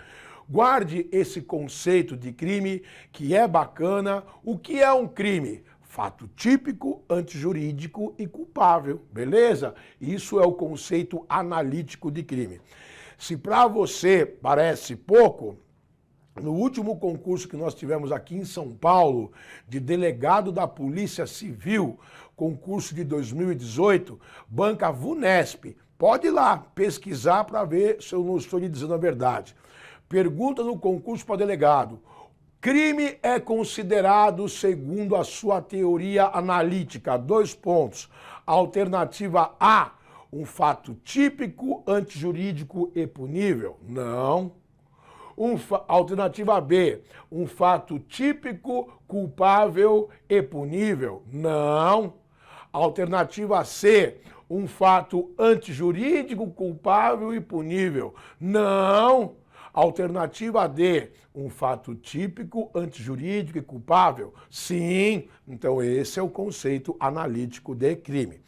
guarde esse conceito de crime que é bacana. O que é um crime? Fato típico, antijurídico e culpável, beleza? Isso é o conceito analítico de crime. Se para você parece pouco, no último concurso que nós tivemos aqui em São Paulo, de delegado da Polícia Civil, concurso de 2018, banca VUNESP, pode ir lá pesquisar para ver se eu não estou lhe dizendo a verdade. Pergunta no concurso para delegado: crime é considerado segundo a sua teoria analítica? 2 pontos. Alternativa A, um fato típico, antijurídico e punível? Não. Alternativa B, um fato típico, culpável e punível? Não. Alternativa C, um fato antijurídico, culpável e punível? Não. Alternativa D, um fato típico, antijurídico e culpável? Sim. Então esse é o conceito analítico de crime.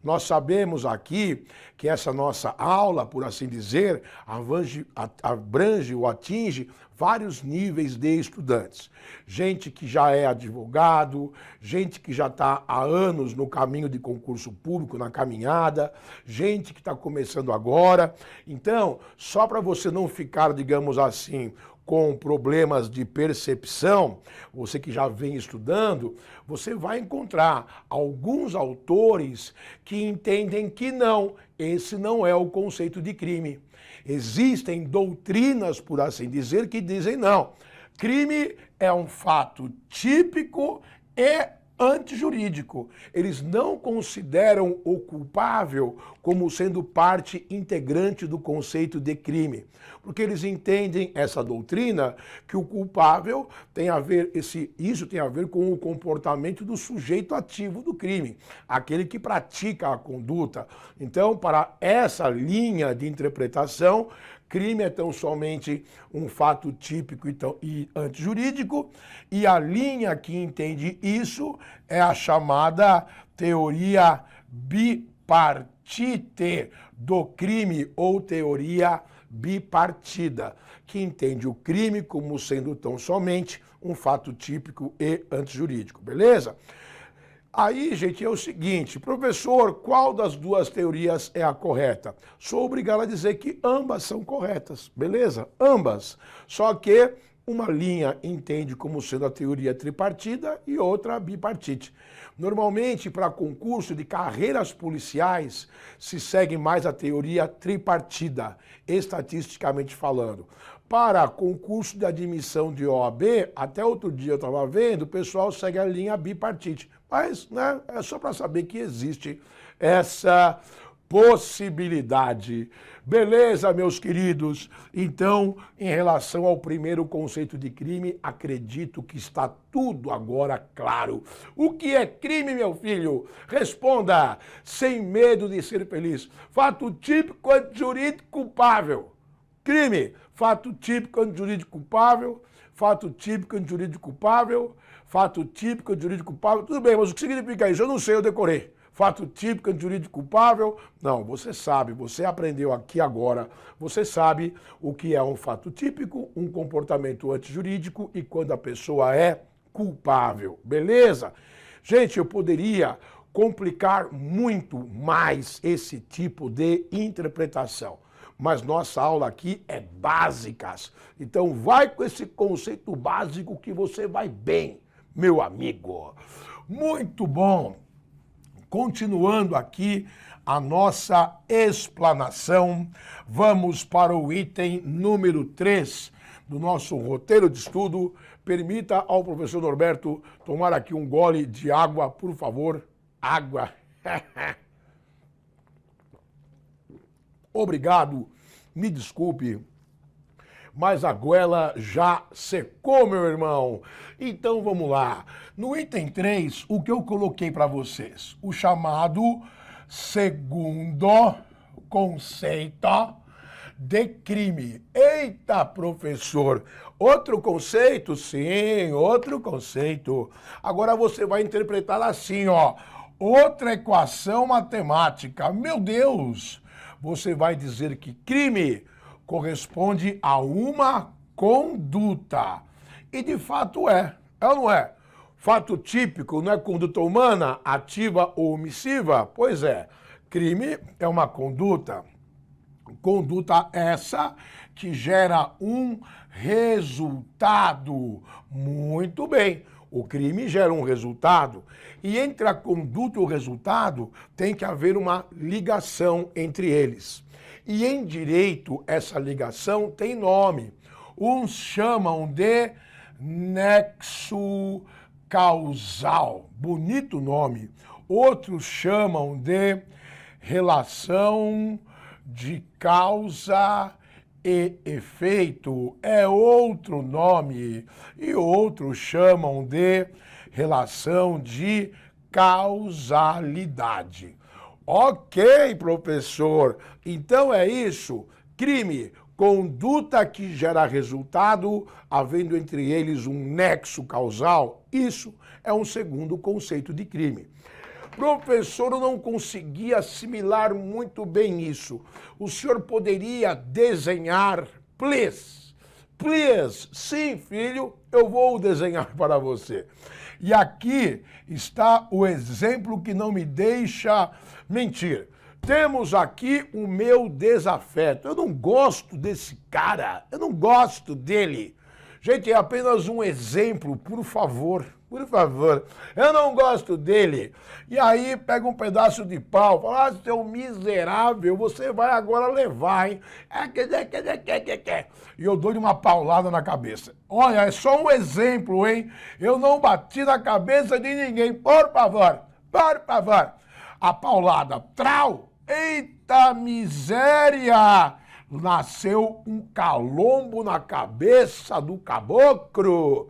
Nós sabemos aqui que essa nossa aula, por assim dizer, abrange ou atinge vários níveis de estudantes. Gente que já é advogado, gente que já está há anos no caminho de concurso público, na caminhada, gente que está começando agora. Então, só para você não ficar, digamos assim, com problemas de percepção, você que já vem estudando, você vai encontrar alguns autores que entendem que não, esse não é o conceito de crime. Existem doutrinas, por assim dizer, que dizem não. Crime é um fato típico e antijurídico. Eles não consideram o culpável como sendo parte integrante do conceito de crime, porque eles entendem essa doutrina que o culpável tem a ver, isso tem a ver com o comportamento do sujeito ativo do crime, aquele que pratica a conduta. Então, para essa linha de interpretação, crime é tão somente um fato típico e antijurídico, e a linha que entende isso é a chamada teoria bipartite do crime, ou teoria bipartida, que entende o crime como sendo tão somente um fato típico e antijurídico, beleza? Aí, gente, é o seguinte, professor, qual das duas teorias é a correta? Sou obrigado a dizer que ambas são corretas, beleza? Ambas. Só que uma linha entende como sendo a teoria tripartida e outra a bipartite. Normalmente, para concurso de carreiras policiais, se segue mais a teoria tripartida, estatisticamente falando. Para concurso de admissão de OAB, até outro dia eu estava vendo, o pessoal segue a linha bipartite. Mas, né, é só para saber que existe essa possibilidade. Beleza, meus queridos? Então, em relação ao primeiro conceito de crime, acredito que está tudo agora claro. O que é crime, meu filho? Responda, sem medo de ser feliz. Fato típico antijurídico culpável. Crime, fato típico antijurídico culpável, fato típico antijurídico culpável, fato típico antijurídico culpável. Tudo bem, mas o que significa isso? Eu não sei, eu decorei. Fato típico antijurídico culpável? Não, você sabe, você aprendeu aqui agora, você sabe o que é um fato típico, um comportamento antijurídico e quando a pessoa é culpável, beleza? Gente, eu poderia complicar muito mais esse tipo de interpretação, mas nossa aula aqui é básicas. Então vai com esse conceito básico que você vai bem, meu amigo. Muito bom. Continuando aqui a nossa explanação, vamos para o item número 3 do nosso roteiro de estudo. Permita ao professor Norberto tomar aqui um gole de água, por favor. Água. Obrigado, me desculpe, mas a goela já secou, meu irmão. Então vamos lá. No item 3, o que eu coloquei para vocês? O chamado segundo conceito de crime. Eita, professor! Outro conceito? Sim, outro conceito. Agora você vai interpretar assim, ó. Outra equação matemática. Meu Deus! Você vai dizer que crime corresponde a uma conduta. E de fato é ou não é? Fato típico não é conduta humana, ativa ou omissiva? Pois é, crime é uma conduta. Conduta essa que gera um resultado. Muito bem, o crime gera um resultado. E entre a conduta e o resultado tem que haver uma ligação entre eles. E em direito, essa ligação tem nome. Uns chamam de nexo causal. Bonito nome. Outros chamam de relação de causa e efeito. É outro nome. E outros chamam de relação de causalidade. Ok, professor. Então é isso. Crime, conduta que gera resultado, havendo entre eles um nexo causal. Isso é um segundo conceito de crime. Professor, eu não consegui assimilar muito bem isso. O senhor poderia desenhar, please? Please. Sim, filho, eu vou desenhar para você. E aqui está o exemplo que não me deixa mentir. Temos aqui o meu desafeto. Eu não gosto desse cara, eu não gosto dele. Gente, é apenas um exemplo, por favor. Por favor, eu não gosto dele. E aí pega um pedaço de pau, fala, seu miserável, você vai agora levar, hein? E eu dou-lhe uma paulada na cabeça. Olha, é só um exemplo, hein? Eu não bati na cabeça de ninguém, por favor, por favor. A paulada, trau, eita miséria! Nasceu um calombo na cabeça do caboclo.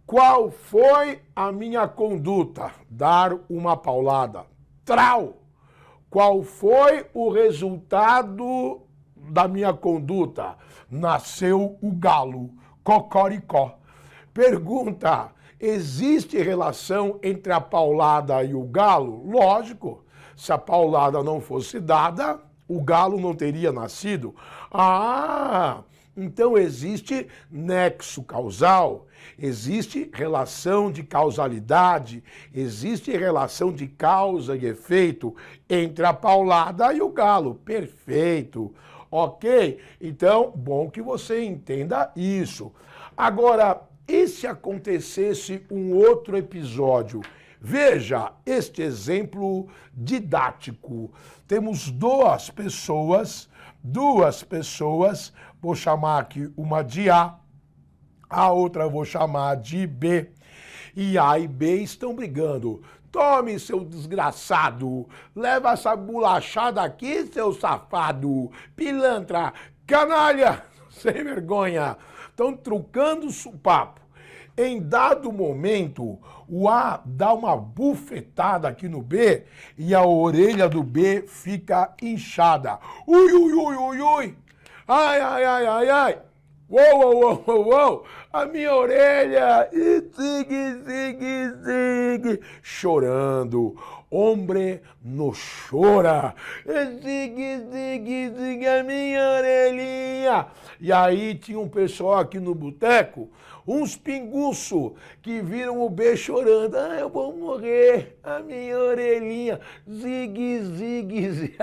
Qual foi a minha conduta? Dar uma paulada. Trau! Qual foi o resultado da minha conduta? Nasceu o galo. Cocoricó. Pergunta: existe relação entre a paulada e o galo? Lógico. Se a paulada não fosse dada, o galo não teria nascido. Ah! Então existe nexo causal, existe relação de causalidade, existe relação de causa e efeito entre a paulada e o galo. Perfeito. Ok? Então, bom que você entenda isso. Agora, e se acontecesse um outro episódio? Veja este exemplo didático. Temos duas pessoas, vou chamar aqui uma de a outra eu vou chamar de B. E A e B estão brigando. Tome, seu desgraçado, leva essa bolachada aqui, seu safado, pilantra, canalha, sem vergonha. Estão trucando o papo. Em dado momento, o A dá uma bufetada aqui no B e a orelha do B fica inchada. Ui, ui, ui, ui, ui. Ai, ai, ai, ai, ai. Uou, uou, uou, uou, uou. A minha orelha. Sigue, sigue, sigue. Chorando. Hombre no chora. Sigue, sigue, sigue a minha orelhinha. E aí tinha um pessoal aqui no boteco, uns pinguços, que viram o B chorando. Ah, eu vou morrer. A minha orelhinha. Zigue, zigue, zigue.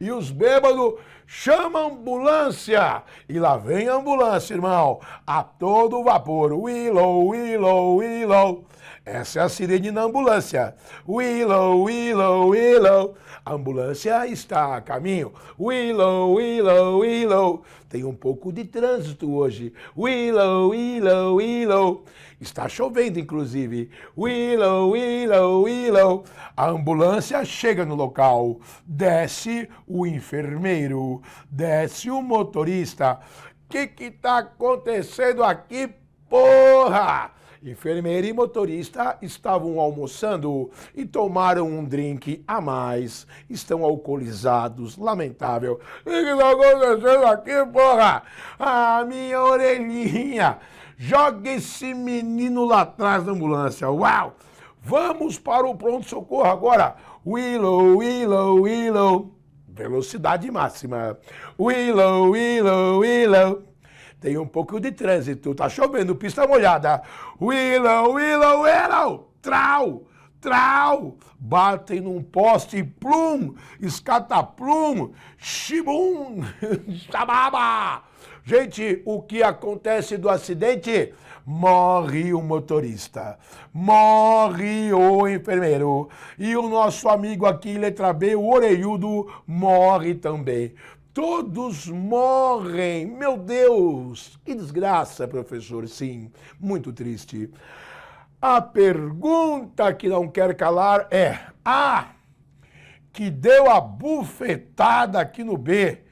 E os bêbados chamam a ambulância. E lá vem a ambulância, irmão. A todo vapor. Willow, willow, willow. Essa é a sirene na ambulância. Willow, willow, willow. A ambulância está a caminho. Willow, willow, willow. Tem um pouco de trânsito hoje. Willow, willow, willow. Está chovendo, inclusive. Willow, willow, willow. A ambulância chega no local. Desce o enfermeiro. Desce o motorista. O que está acontecendo aqui, porra? Enfermeira e motorista estavam almoçando e tomaram um drink a mais. Estão alcoolizados, lamentável. O que está acontecendo aqui, porra? A minha orelhinha. Joga esse menino lá atrás da ambulância. Uau! Vamos para o pronto-socorro agora. Willow, willow, willow. Velocidade máxima. Willow, willow, willow. Tem um pouco de trânsito, tá chovendo, pista molhada. Willow, willow, willow. Trau, trau. Batem num poste, plum. Escata, plum. Shibum. Sababa. Gente, o que acontece do acidente? Morre o motorista, morre o enfermeiro. E o nosso amigo aqui, letra B, o orelhudo, morre também. Todos morrem. Meu Deus, que desgraça, professor. Sim, muito triste. A pergunta que não quer calar é: A, que deu a bufetada aqui no B,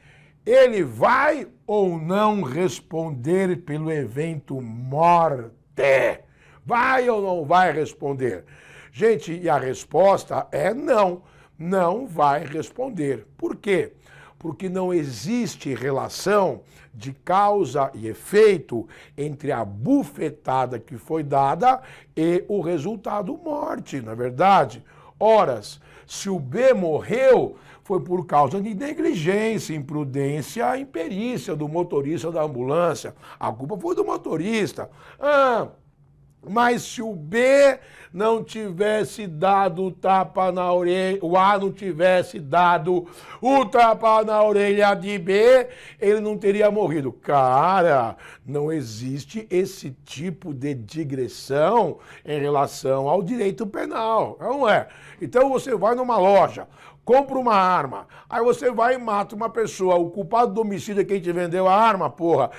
ele vai ou não responder pelo evento morte? Vai ou não vai responder? Gente, e a resposta é não. Não vai responder. Por quê? Porque não existe relação de causa e efeito entre a bufetada que foi dada e o resultado morte, não é verdade? Horas, se o B morreu, foi por causa de negligência, imprudência, imperícia do motorista da ambulância. A culpa foi do motorista. Mas se o B não tivesse dado o tapa na orelha, o A não tivesse dado o tapa na orelha de B, ele não teria morrido. Cara, não existe esse tipo de digressão em relação ao direito penal, não é? Então você vai numa loja, compra uma arma, aí você vai e mata uma pessoa. O culpado do homicídio é quem te vendeu a arma, porra.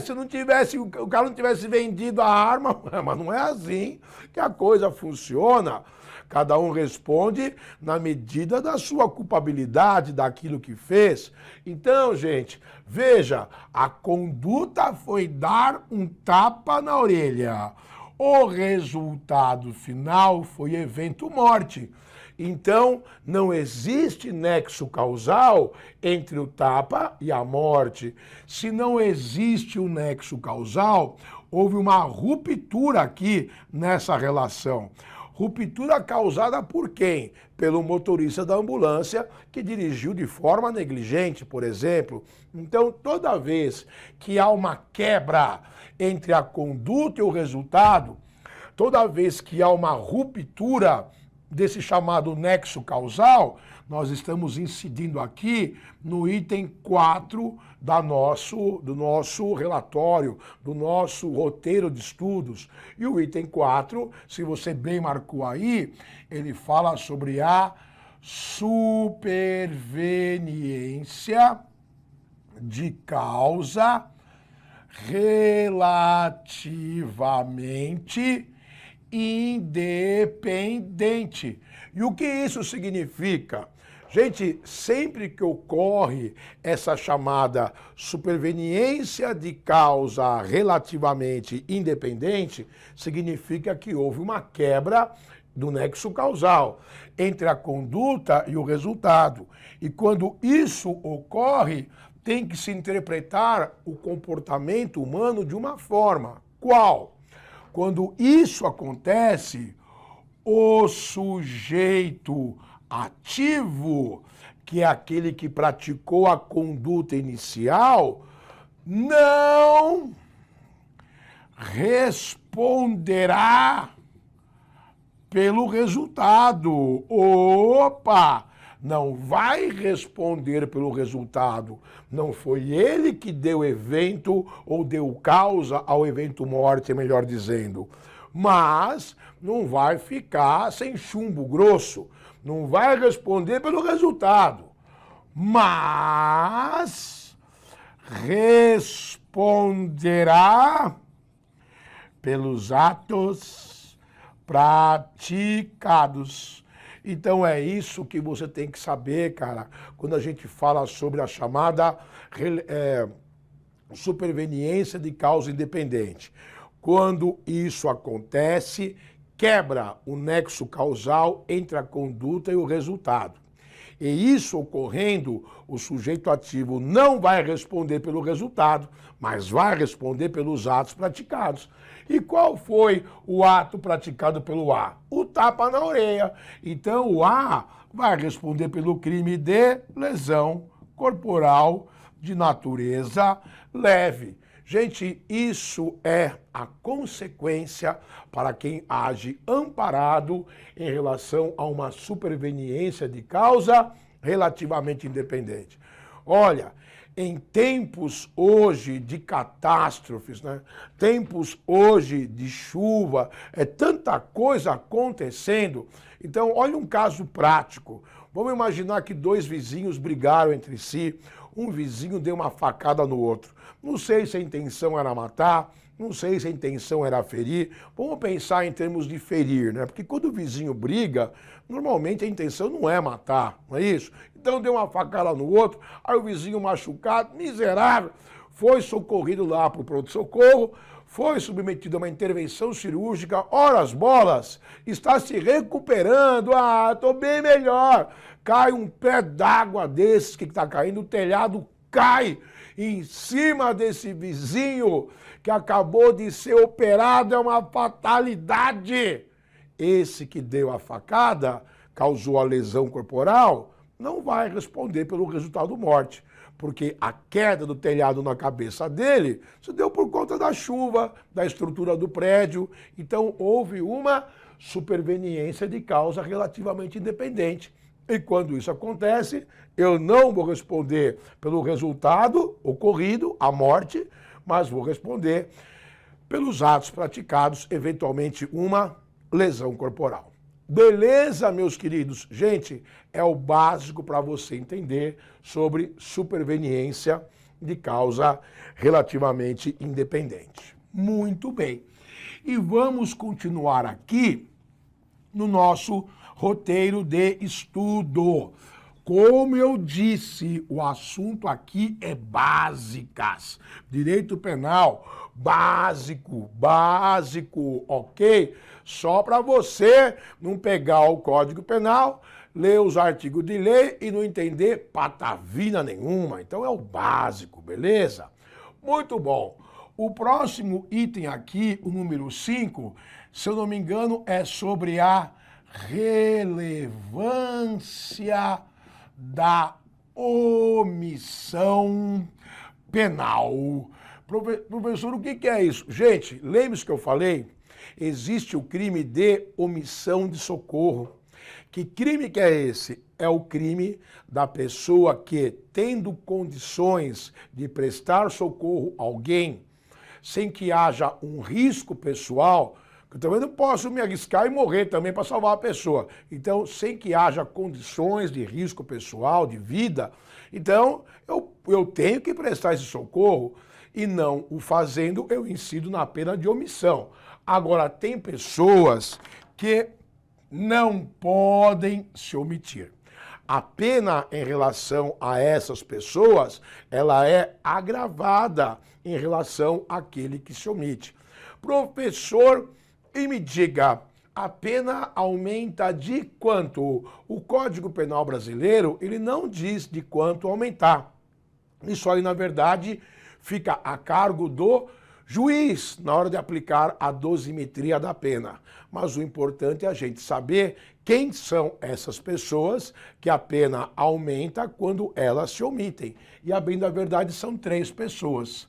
Se não tivesse, o cara não tivesse vendido a arma, mas não é assim que a coisa funciona. Cada um responde na medida da sua culpabilidade, daquilo que fez. Então, gente, veja, a conduta foi dar um tapa na orelha. O resultado final foi evento morte. Então, não existe nexo causal entre o tapa e a morte. Se não existe o nexo causal, houve uma ruptura aqui nessa relação. Ruptura causada por quem? Pelo motorista da ambulância que dirigiu de forma negligente, por exemplo. Então, toda vez que há uma quebra entre a conduta e o resultado, toda vez que há uma ruptura desse chamado nexo causal, nós estamos incidindo aqui no item 4 do nosso relatório, do nosso roteiro de estudos. E o item 4, se você bem marcou aí, ele fala sobre a superveniência de causa relativamente independente. E o que isso significa? Gente, sempre que ocorre essa chamada superveniência de causa relativamente independente, significa que houve uma quebra do nexo causal entre a conduta e o resultado. E quando isso ocorre, tem que se interpretar o comportamento humano de uma forma. Qual? Quando isso acontece, o sujeito ativo, que é aquele que praticou a conduta inicial, não responderá pelo resultado. Opa! Não vai responder pelo resultado. Não foi ele que deu evento ou deu causa ao evento morte, melhor dizendo. Mas não vai ficar sem chumbo grosso. Não vai responder pelo resultado. Mas responderá pelos atos praticados. Então é isso que você tem que saber, cara, quando a gente fala sobre a chamada superveniência de causa independente. Quando isso acontece, quebra o nexo causal entre a conduta e o resultado. E isso ocorrendo, o sujeito ativo não vai responder pelo resultado, mas vai responder pelos atos praticados. E qual foi o ato praticado pelo A? O tapa na orelha. Então o A vai responder pelo crime de lesão corporal de natureza leve. Gente, isso é a consequência para quem age amparado em relação a uma superveniência de causa relativamente independente. Olha, em tempos hoje de catástrofes, né? Tempos hoje de chuva, é tanta coisa acontecendo. Então, olha um caso prático. Vamos imaginar que dois vizinhos brigaram entre si, um vizinho deu uma facada no outro. Não sei se a intenção era matar, não sei se a intenção era ferir. Vamos pensar em termos de ferir, né? Porque quando o vizinho briga, normalmente a intenção não é matar, não é isso? Então deu uma facada no outro, aí o vizinho machucado, miserável, foi socorrido lá para o pronto-socorro, foi submetido a uma intervenção cirúrgica, horas bolas, está se recuperando, estou bem melhor. Cai um pé d'água desses que está caindo, o telhado cai em cima desse vizinho que acabou de ser operado, é uma fatalidade. Esse que deu a facada, causou a lesão corporal, não vai responder pelo resultado morte. porque a queda do telhado na cabeça dele se deu por conta da chuva, da estrutura do prédio. Então houve uma superveniência de causa relativamente independente. E quando isso acontece, eu não vou responder pelo resultado ocorrido, a morte, mas vou responder pelos atos praticados, eventualmente uma lesão corporal. Beleza, meus queridos? Gente, é o básico para você entender sobre superveniência de causa relativamente independente. Muito bem. E vamos continuar aqui no nosso roteiro de estudo. Como eu disse, o assunto aqui é básicas. Direito penal, básico, ok? Só para você não pegar o Código Penal, ler os artigos de lei e não entender patavina nenhuma. Então é o básico, beleza? Muito bom. O próximo item aqui, o número 5, se eu não me engano, é sobre a relevância da omissão penal. Professor, o que é isso? Gente, lembre-se que eu falei, existe o crime de omissão de socorro. Que crime que é esse? É o crime da pessoa que, tendo condições de prestar socorro a alguém, sem que haja um risco pessoal, eu também não posso me arriscar e morrer também para salvar a pessoa. Então, sem que haja condições de risco pessoal, de vida, então eu tenho que prestar esse socorro e não o fazendo, eu incido na pena de omissão. Agora, tem pessoas que não podem se omitir. A pena em relação a essas pessoas, ela é agravada em relação àquele que se omite. Professor, e me diga, a pena aumenta de quanto? O Código Penal brasileiro, ele não diz de quanto aumentar. Isso aí, na verdade, fica a cargo do juiz na hora de aplicar a dosimetria da pena. Mas o importante é a gente saber quem são essas pessoas que a pena aumenta quando elas se omitem. E a bem da verdade são 3 pessoas.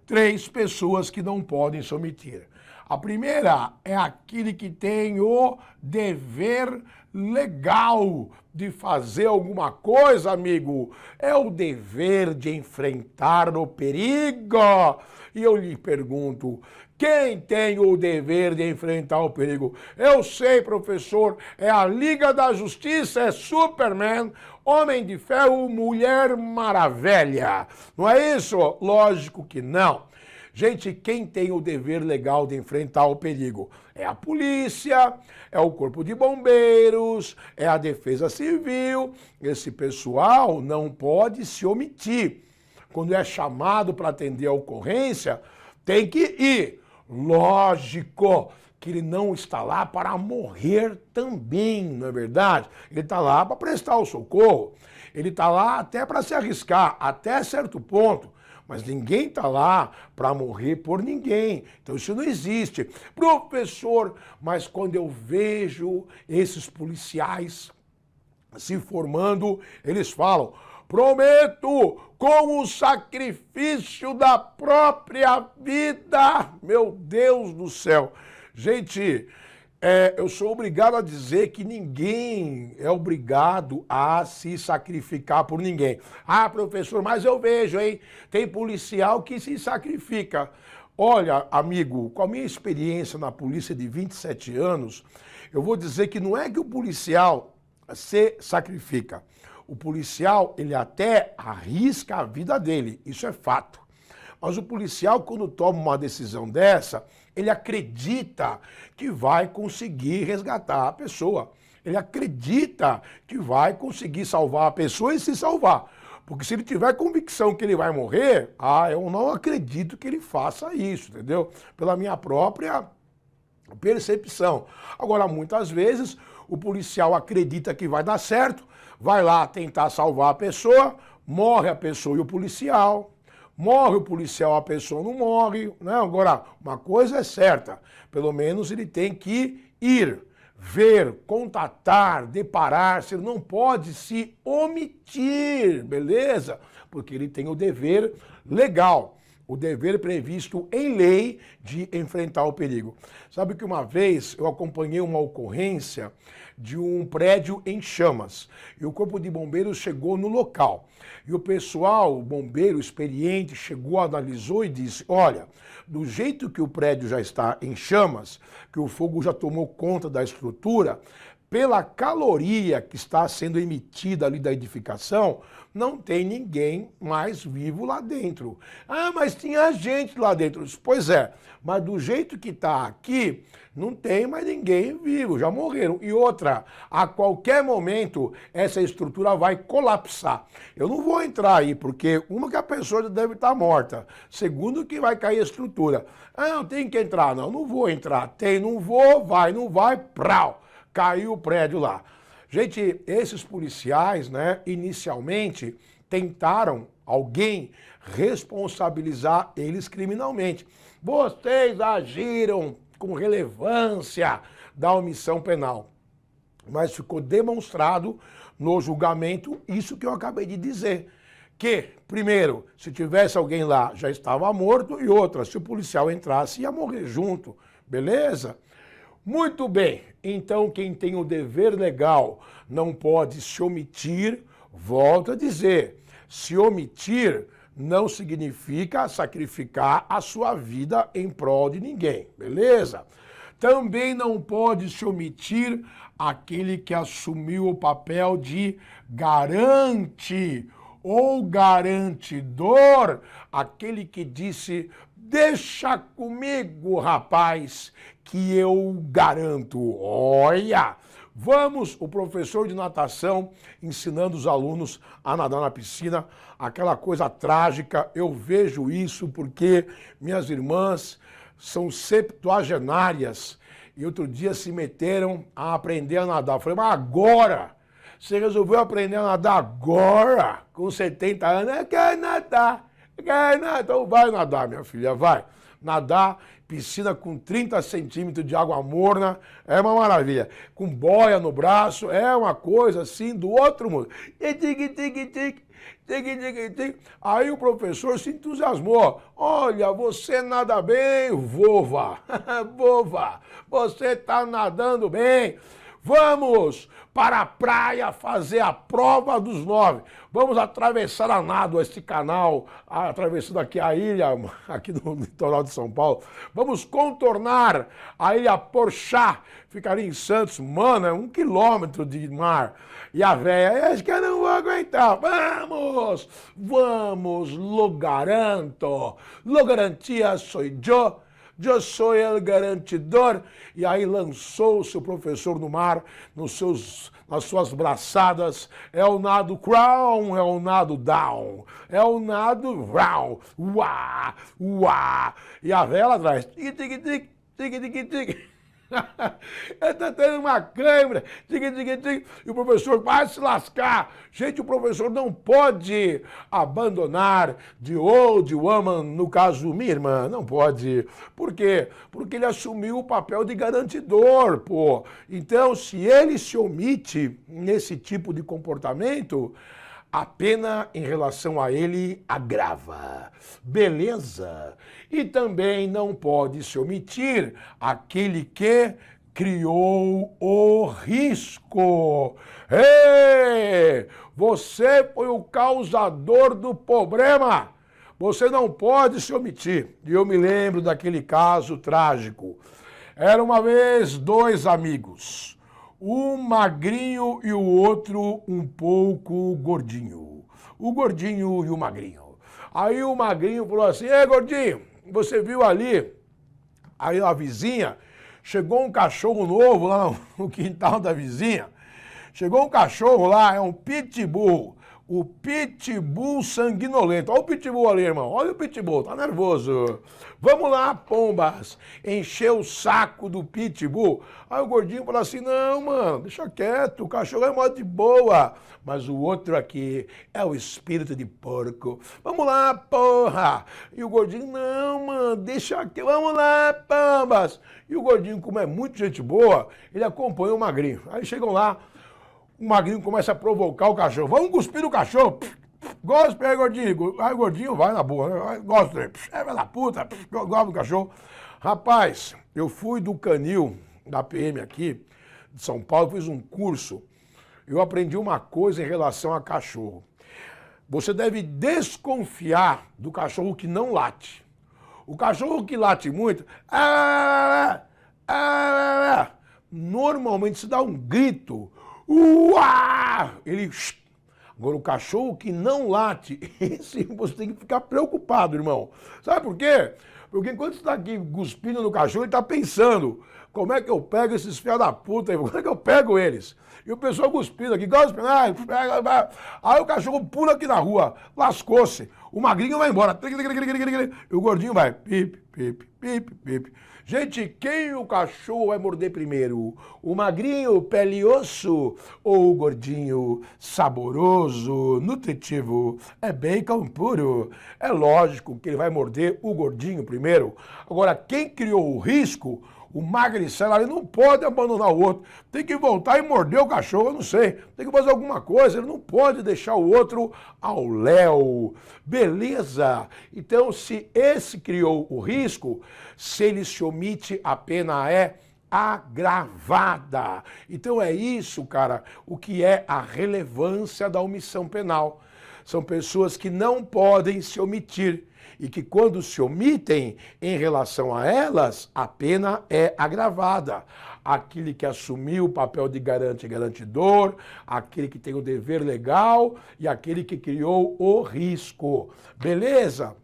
3 pessoas que não podem se omitir. A primeira é aquele que tem o dever legal de fazer alguma coisa, amigo. É o dever de enfrentar o perigo. E eu lhe pergunto, quem tem o dever de enfrentar o perigo? Eu sei, professor, é a Liga da Justiça, é Superman, Homem de Ferro, Mulher Maravilha. Não é isso? Lógico que não. Gente, quem tem o dever legal de enfrentar o perigo? É a polícia, é o corpo de bombeiros, é a defesa civil. Esse pessoal não pode se omitir. Quando é chamado para atender a ocorrência, tem que ir. Lógico que ele não está lá para morrer também, não é verdade? Ele está lá para prestar o socorro. Ele está lá até para se arriscar, até certo ponto. Mas ninguém está lá para morrer por ninguém. Então isso não existe. Professor, mas quando eu vejo esses policiais se formando, eles falam, prometo com o sacrifício da própria vida. Meu Deus do céu. Gente, eu sou obrigado a dizer que ninguém é obrigado a se sacrificar por ninguém. Ah, professor, mas eu vejo, hein? Tem policial que se sacrifica. Olha, amigo, com a minha experiência na polícia de 27 anos, eu vou dizer que não é que o policial se sacrifica. O policial, ele até arrisca a vida dele, isso é fato. Mas o policial, quando toma uma decisão dessa, ele acredita que vai conseguir resgatar a pessoa. Ele acredita que vai conseguir salvar a pessoa e se salvar. Porque se ele tiver convicção que ele vai morrer, eu não acredito que ele faça isso, entendeu? Pela minha própria percepção. Agora, muitas vezes, o policial acredita que vai dar certo, vai lá tentar salvar a pessoa, morre a pessoa e o policial. Morre o policial, a pessoa não morre, né? Agora, uma coisa é certa, pelo menos ele tem que ir, ver, contatar, deparar, você não pode se omitir, beleza? Porque ele tem o dever legal, o dever previsto em lei de enfrentar o perigo. Sabe que uma vez eu acompanhei uma ocorrência de um prédio em chamas e o corpo de bombeiros chegou no local. E o pessoal, o bombeiro experiente, chegou, analisou e disse, olha, do jeito que o prédio já está em chamas, que o fogo já tomou conta da estrutura, pela caloria que está sendo emitida ali da edificação, não tem ninguém mais vivo lá dentro. Ah, mas tinha gente lá dentro. Pois é, mas do jeito que está aqui, não tem mais ninguém vivo, já morreram. E outra, a qualquer momento, essa estrutura vai colapsar. Eu não vou entrar aí, porque uma que a pessoa já deve estar morta. Segundo que vai cair a estrutura. Ah, não tem que entrar. Não vou entrar. Tem, não vou, vai, não vai, prau. Caiu o prédio lá. Gente, esses policiais, né, inicialmente tentaram alguém responsabilizar eles criminalmente. Vocês agiram com relevância da omissão penal. Mas ficou demonstrado no julgamento isso que eu acabei de dizer. Que, primeiro, se tivesse alguém lá, já estava morto, e outra, se o policial entrasse, ia morrer junto. Beleza? Muito bem, então quem tem o dever legal não pode se omitir, volto a dizer, se omitir não significa sacrificar a sua vida em prol de ninguém, beleza? Também não pode se omitir aquele que assumiu o papel de garante ou garantidor, aquele que disse, deixa comigo, rapaz, que eu garanto. Olha, vamos, o professor de natação ensinando os alunos a nadar na piscina, aquela coisa trágica, eu vejo isso porque minhas irmãs são septuagenárias e outro dia se meteram a aprender a nadar. Eu falei, mas agora? Você resolveu aprender a nadar agora, com 70 anos? Eu quero nadar. Então vai nadar, minha filha, vai. Nadar, piscina com 30 centímetros de água morna, é uma maravilha. Com boia no braço, é uma coisa assim do outro mundo. Aí o professor se entusiasmou. Olha, você nada bem, vova. Vova, você está nadando bem. Vamos para a praia fazer a prova dos 9. Vamos atravessar a nado este canal, atravessando aqui a ilha, aqui no litoral de São Paulo. Vamos contornar a ilha Porchá, ficaria em Santos. Mano, é 1 quilômetro de mar. E a véia, acho que eu não vou aguentar. Vamos, lo garanto. Lo garantia sou eu sou el garantidor. E aí lançou o seu professor no mar, nas suas braçadas. É o nado crown, é o nado down, é o nado round. Uá, uá. E a vela atrás. Tic. Ele tá tendo uma câimbra, e o professor vai se lascar. Gente, o professor não pode abandonar the old woman, no caso minha irmã, não pode. Por quê? Porque ele assumiu o papel de garantidor, pô. Então, se ele se omite nesse tipo de comportamento, a pena em relação a ele agrava. Beleza? E também não pode se omitir aquele que criou o risco. Ei! Você foi o causador do problema. Você não pode se omitir. E eu me lembro daquele caso trágico. Era uma vez 2 amigos. Um magrinho e o outro um pouco gordinho. O gordinho e o magrinho. Aí o magrinho falou assim, ei, gordinho, você viu ali? Aí a vizinha, chegou um cachorro novo lá no quintal da vizinha. Chegou um cachorro lá, é um pitbull. O pitbull sanguinolento. Olha o pitbull ali, irmão. Olha o pitbull, tá nervoso. Vamos lá, pombas. Encher o saco do pitbull. Aí o gordinho fala assim, não, mano, deixa quieto, o cachorro é mó de boa. Mas o outro aqui é o espírito de porco. Vamos lá, porra. E o gordinho, não, mano, deixa quieto. Vamos lá, pombas. E o gordinho, como é muito gente boa, ele acompanha o magrinho. Aí chegam lá, o magrinho começa a provocar o cachorro. Vamos cuspir o cachorro. Gosta aí, gordinho. Aí o gordinho vai na boa. Né? Gosta dele. É da puta. Gosta do cachorro. Rapaz, eu fui do canil da PM aqui, de São Paulo, fiz um curso. Eu aprendi uma coisa em relação a cachorro. Você deve desconfiar do cachorro que não late. O cachorro que late muito, normalmente se dá um grito. Uá! Ele... Agora, o cachorro que não late, esse você tem que ficar preocupado, irmão. Sabe por quê? Porque enquanto você está aqui cuspindo no cachorro, ele está pensando, como é que eu pego esses filhos da puta aí? Como é que eu pego eles? E o pessoal cuspindo aqui, aí o cachorro pula aqui na rua, lascou-se. O magrinho vai embora. E o gordinho vai, pip, pip, pip, pip. Gente, quem o cachorro vai morder primeiro? O magrinho, pele e osso ou o gordinho, saboroso, nutritivo? É bacon puro. É lógico que ele vai morder o gordinho primeiro. Agora, quem criou o risco, o magricela, ele não pode abandonar o outro. Tem que voltar e morder o cachorro, eu não sei. Tem que fazer alguma coisa, ele não pode deixar o outro ao léu. Beleza? Então, se esse criou o risco, se ele se omite, a pena é agravada. Então é isso, cara, o que é a relevância da omissão penal. São pessoas que não podem se omitir e que quando se omitem em relação a elas, a pena é agravada. Aquele que assumiu o papel de garante e garantidor, aquele que tem o dever legal e aquele que criou o risco. Beleza?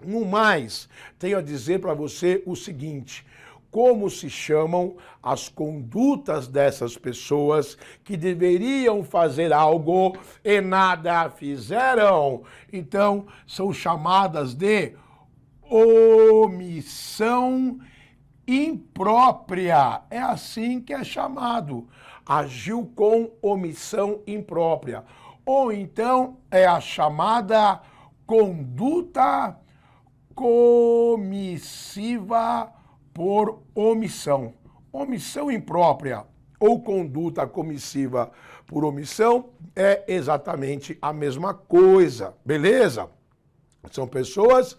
No mais, tenho a dizer para você o seguinte: como se chamam as condutas dessas pessoas que deveriam fazer algo e nada fizeram? Então, são chamadas de omissão imprópria. É assim que é chamado. Agiu com omissão imprópria. Ou então é a chamada conduta comissiva por omissão. Omissão imprópria ou conduta comissiva por omissão é exatamente a mesma coisa, beleza? São pessoas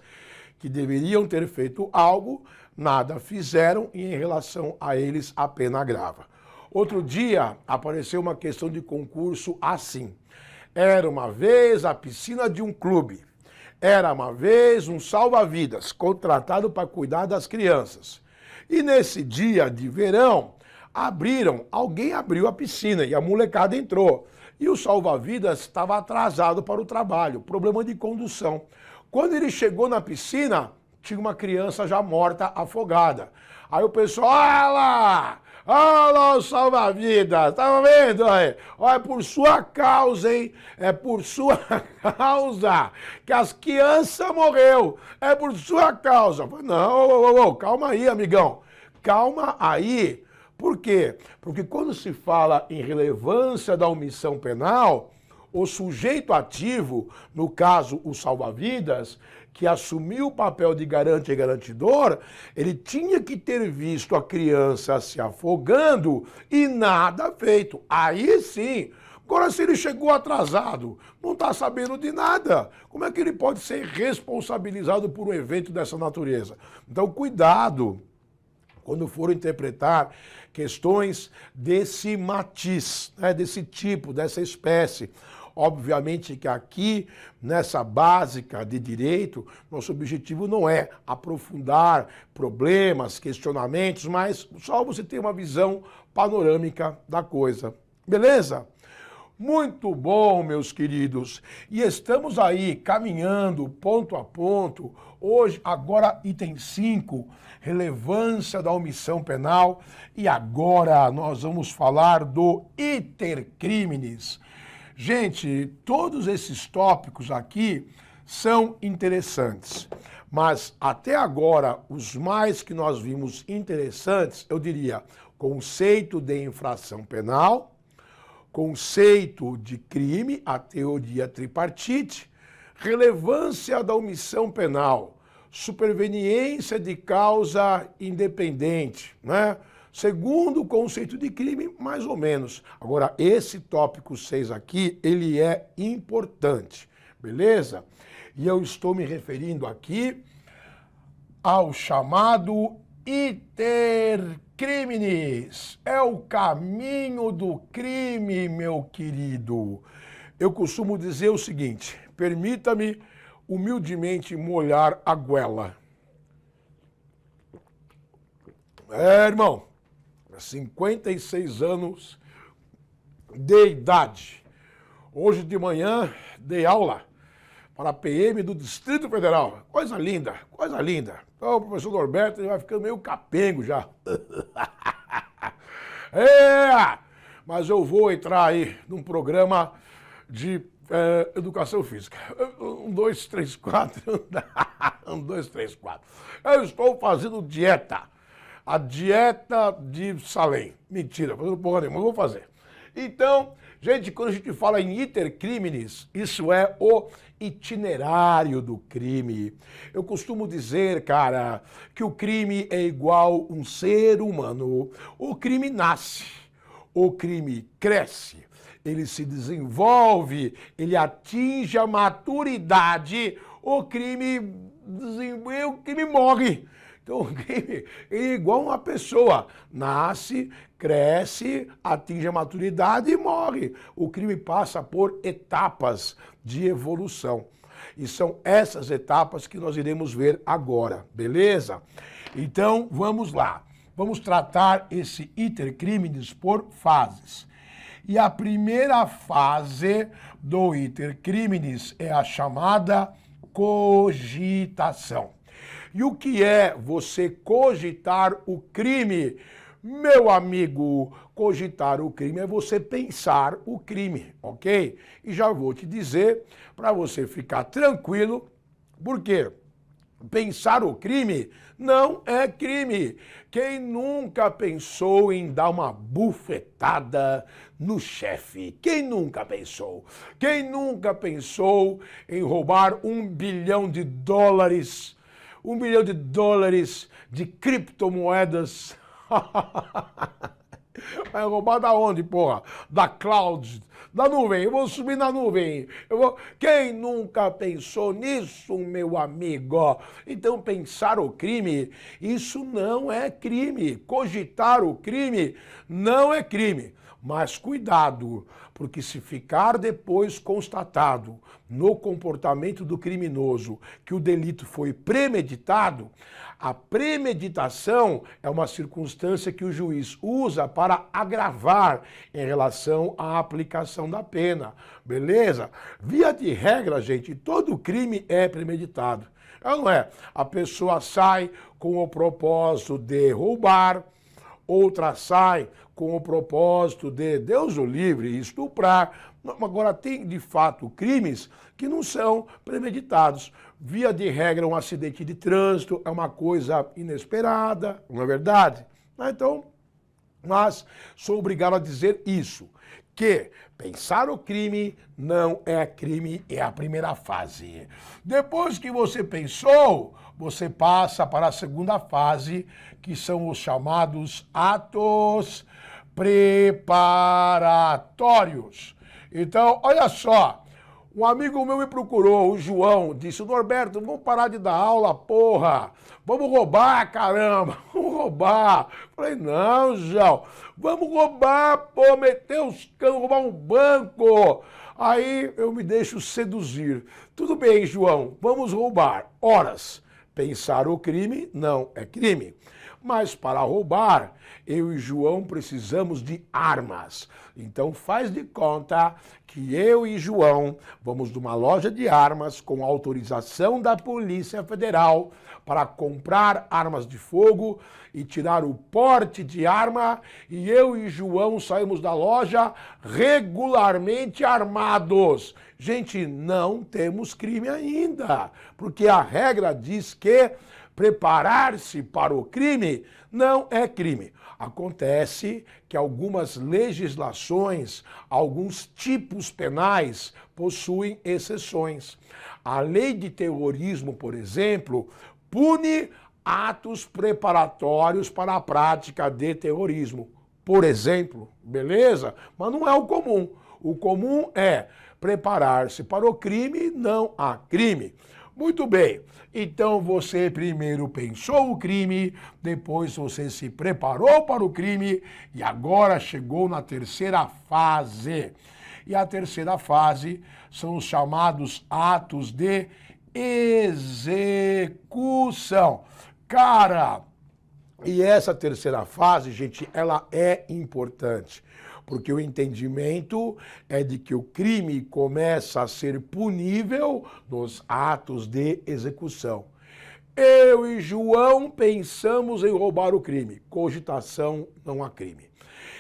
que deveriam ter feito algo, nada fizeram e em relação a eles a pena agrava. Outro dia apareceu uma questão de concurso assim. Era uma vez a piscina de um clube. Era uma vez um salva-vidas contratado para cuidar das crianças. E nesse dia de verão, alguém abriu a piscina e a molecada entrou. E o salva-vidas estava atrasado para o trabalho, problema de condução. Quando ele chegou na piscina, tinha uma criança já morta, afogada. Aí o pessoal, olha lá o salva-vidas, tá vendo aí? Olha, é por sua causa, hein? É por sua causa que as crianças morreu. É por sua causa. Não, calma aí, amigão. Calma aí. Por quê? Porque quando se fala em relevância da omissão penal, o sujeito ativo, no caso o salva-vidas, que assumiu o papel de garante e garantidor, ele tinha que ter visto a criança se afogando e nada feito. Aí sim. Agora, se ele chegou atrasado, não está sabendo de nada, como é que ele pode ser responsabilizado por um evento dessa natureza? Então, cuidado quando for interpretar questões desse matiz, né, desse tipo, dessa espécie. Obviamente que aqui, nessa básica de direito, nosso objetivo não é aprofundar problemas, questionamentos, mas só você ter uma visão panorâmica da coisa. Beleza? Muito bom, meus queridos. E estamos aí caminhando ponto a ponto. Hoje, agora, item 5, relevância da omissão penal. E agora nós vamos falar do iter criminis. Gente, todos esses tópicos aqui são interessantes, mas até agora os mais que nós vimos interessantes, eu diria, conceito de infração penal, conceito de crime, a teoria tripartite, relevância da omissão penal, superveniência de causa independente, né? Segundo o conceito de crime, mais ou menos. Agora, esse tópico 6 aqui, ele é importante, beleza? E eu estou me referindo aqui ao chamado iter criminis. É o caminho do crime, meu querido. Eu costumo dizer o seguinte, permita-me humildemente molhar a goela. Irmão, 56 anos de idade. Hoje de manhã dei aula para a PM do Distrito Federal. Coisa linda, coisa linda. Então o professor Norberto vai ficando meio capengo já. Mas eu vou entrar aí num programa de educação física. 1, 2, 3, 4. 1, 2, 3, 4. Eu estou fazendo dieta. A dieta de Salem. Mentira, fazendo porra nenhuma, eu vou fazer. Então, gente, quando a gente fala em iter criminis, isso é o itinerário do crime. Eu costumo dizer, cara, que o crime é igual um ser humano. O crime nasce, o crime cresce, ele se desenvolve, ele atinge a maturidade, o crime morre. Então, o crime é igual uma pessoa, nasce, cresce, atinge a maturidade e morre. O crime passa por etapas de evolução. E são essas etapas que nós iremos ver agora, beleza? Então, vamos lá. Vamos tratar esse iter criminis por fases. E a primeira fase do iter criminis é a chamada cogitação. E o que é você cogitar o crime? Meu amigo, cogitar o crime é você pensar o crime, ok? E já vou te dizer, para você ficar tranquilo, porque pensar o crime não é crime. Quem nunca pensou em dar uma bufetada no chefe? Quem nunca pensou? Quem nunca pensou em roubar $1 bilhão? $1 bilhão de criptomoedas. Vai roubar da onde, porra? Da cloud, da nuvem. Eu vou subir na nuvem. Quem nunca pensou nisso, meu amigo? Então, pensar o crime, isso não é crime. Cogitar o crime não é crime. Mas cuidado, porque se ficar depois constatado no comportamento do criminoso que o delito foi premeditado, a premeditação é uma circunstância que o juiz usa para agravar em relação à aplicação da pena, beleza? Via de regra, gente, todo crime é premeditado. Não é? A pessoa sai com o propósito de roubar, outra sai com o propósito de, Deus o livre, estuprar. Agora, tem, de fato, crimes que não são premeditados. Via de regra, um acidente de trânsito é uma coisa inesperada, não é verdade? Então, mas sou obrigado a dizer isso, que pensar o crime não é crime, é a primeira fase. Depois que você pensou, você passa para a segunda fase, que são os chamados atos preparatórios. Então, olha só, um amigo meu me procurou, o João, disse: Norberto, vamos parar de dar aula, porra. Vamos roubar, caramba, vamos roubar. Falei: não, João, vamos roubar, pô, meter os canos, roubar um banco. Aí eu me deixo seduzir. Tudo bem, João, vamos roubar. Horas. Pensar o crime não é crime. Mas para roubar, eu e João precisamos de armas. Então faz de conta que eu e João vamos numa loja de armas com autorização da Polícia Federal para comprar armas de fogo e tirar o porte de arma, e eu e João saímos da loja regularmente armados. Gente, não temos crime ainda, porque a regra diz que preparar-se para o crime não é crime. Acontece que algumas legislações, alguns tipos penais possuem exceções. A lei de terrorismo, por exemplo, pune atos preparatórios para a prática de terrorismo. Por exemplo, beleza? Mas não é o comum. O comum é preparar-se para o crime, não há crime. Muito bem, então você primeiro pensou o crime, depois você se preparou para o crime e agora chegou na terceira fase. E a terceira fase são os chamados atos de execução. Cara, e essa terceira fase, gente, ela é importante. Porque o entendimento é de que o crime começa a ser punível nos atos de execução. Eu e João pensamos em roubar o crime. Cogitação, não há crime.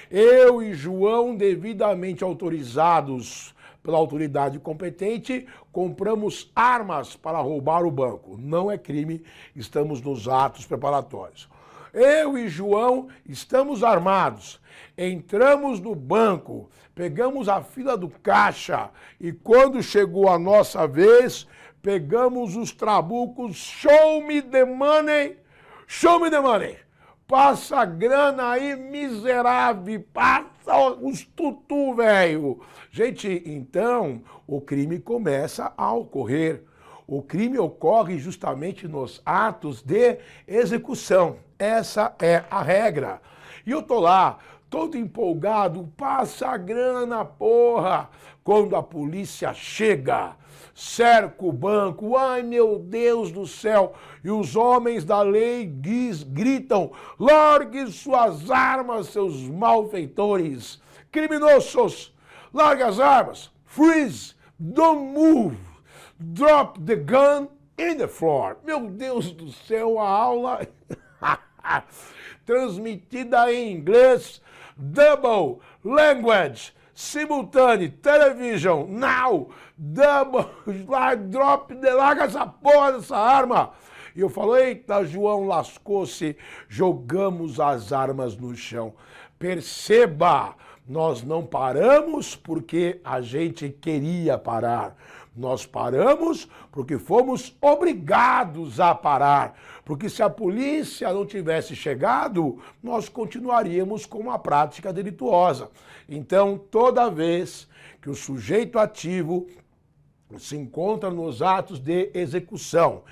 Eu e João, devidamente autorizados pela autoridade competente, compramos armas para roubar o banco. Não é crime, estamos nos atos preparatórios. Eu e João estamos armados, entramos no banco, pegamos a fila do caixa e quando chegou a nossa vez, pegamos os trabucos, show me the money, show me the money. Passa a grana aí, miserável, passa os tutu, velho. Gente, então o crime começa a ocorrer. O crime ocorre justamente nos atos de execução. Essa é a regra. E eu tô lá, todo empolgado, passa a grana, porra. Quando a polícia chega, cerca o banco, ai meu Deus do céu, e os homens da lei gritam, largue suas armas, seus malfeitores, criminosos, largue as armas, freeze, don't move. Drop the gun in the floor. Meu Deus do céu, a aula transmitida em inglês, double language, simultâneo, television, now, double, larga essa porra dessa arma. E eu falo, eita, João lascou-se, jogamos as armas no chão. Perceba, nós não paramos porque a gente queria parar. Nós paramos porque fomos obrigados a parar. Porque se a polícia não tivesse chegado, nós continuaríamos com uma prática delituosa. Então, toda vez que o sujeito ativo se encontra nos atos de execução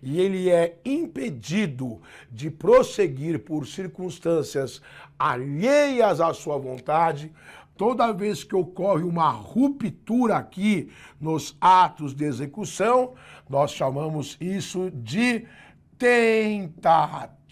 e ele é impedido de prosseguir por circunstâncias alheias à sua vontade, toda vez que ocorre uma ruptura aqui nos atos de execução, nós chamamos isso de tentativa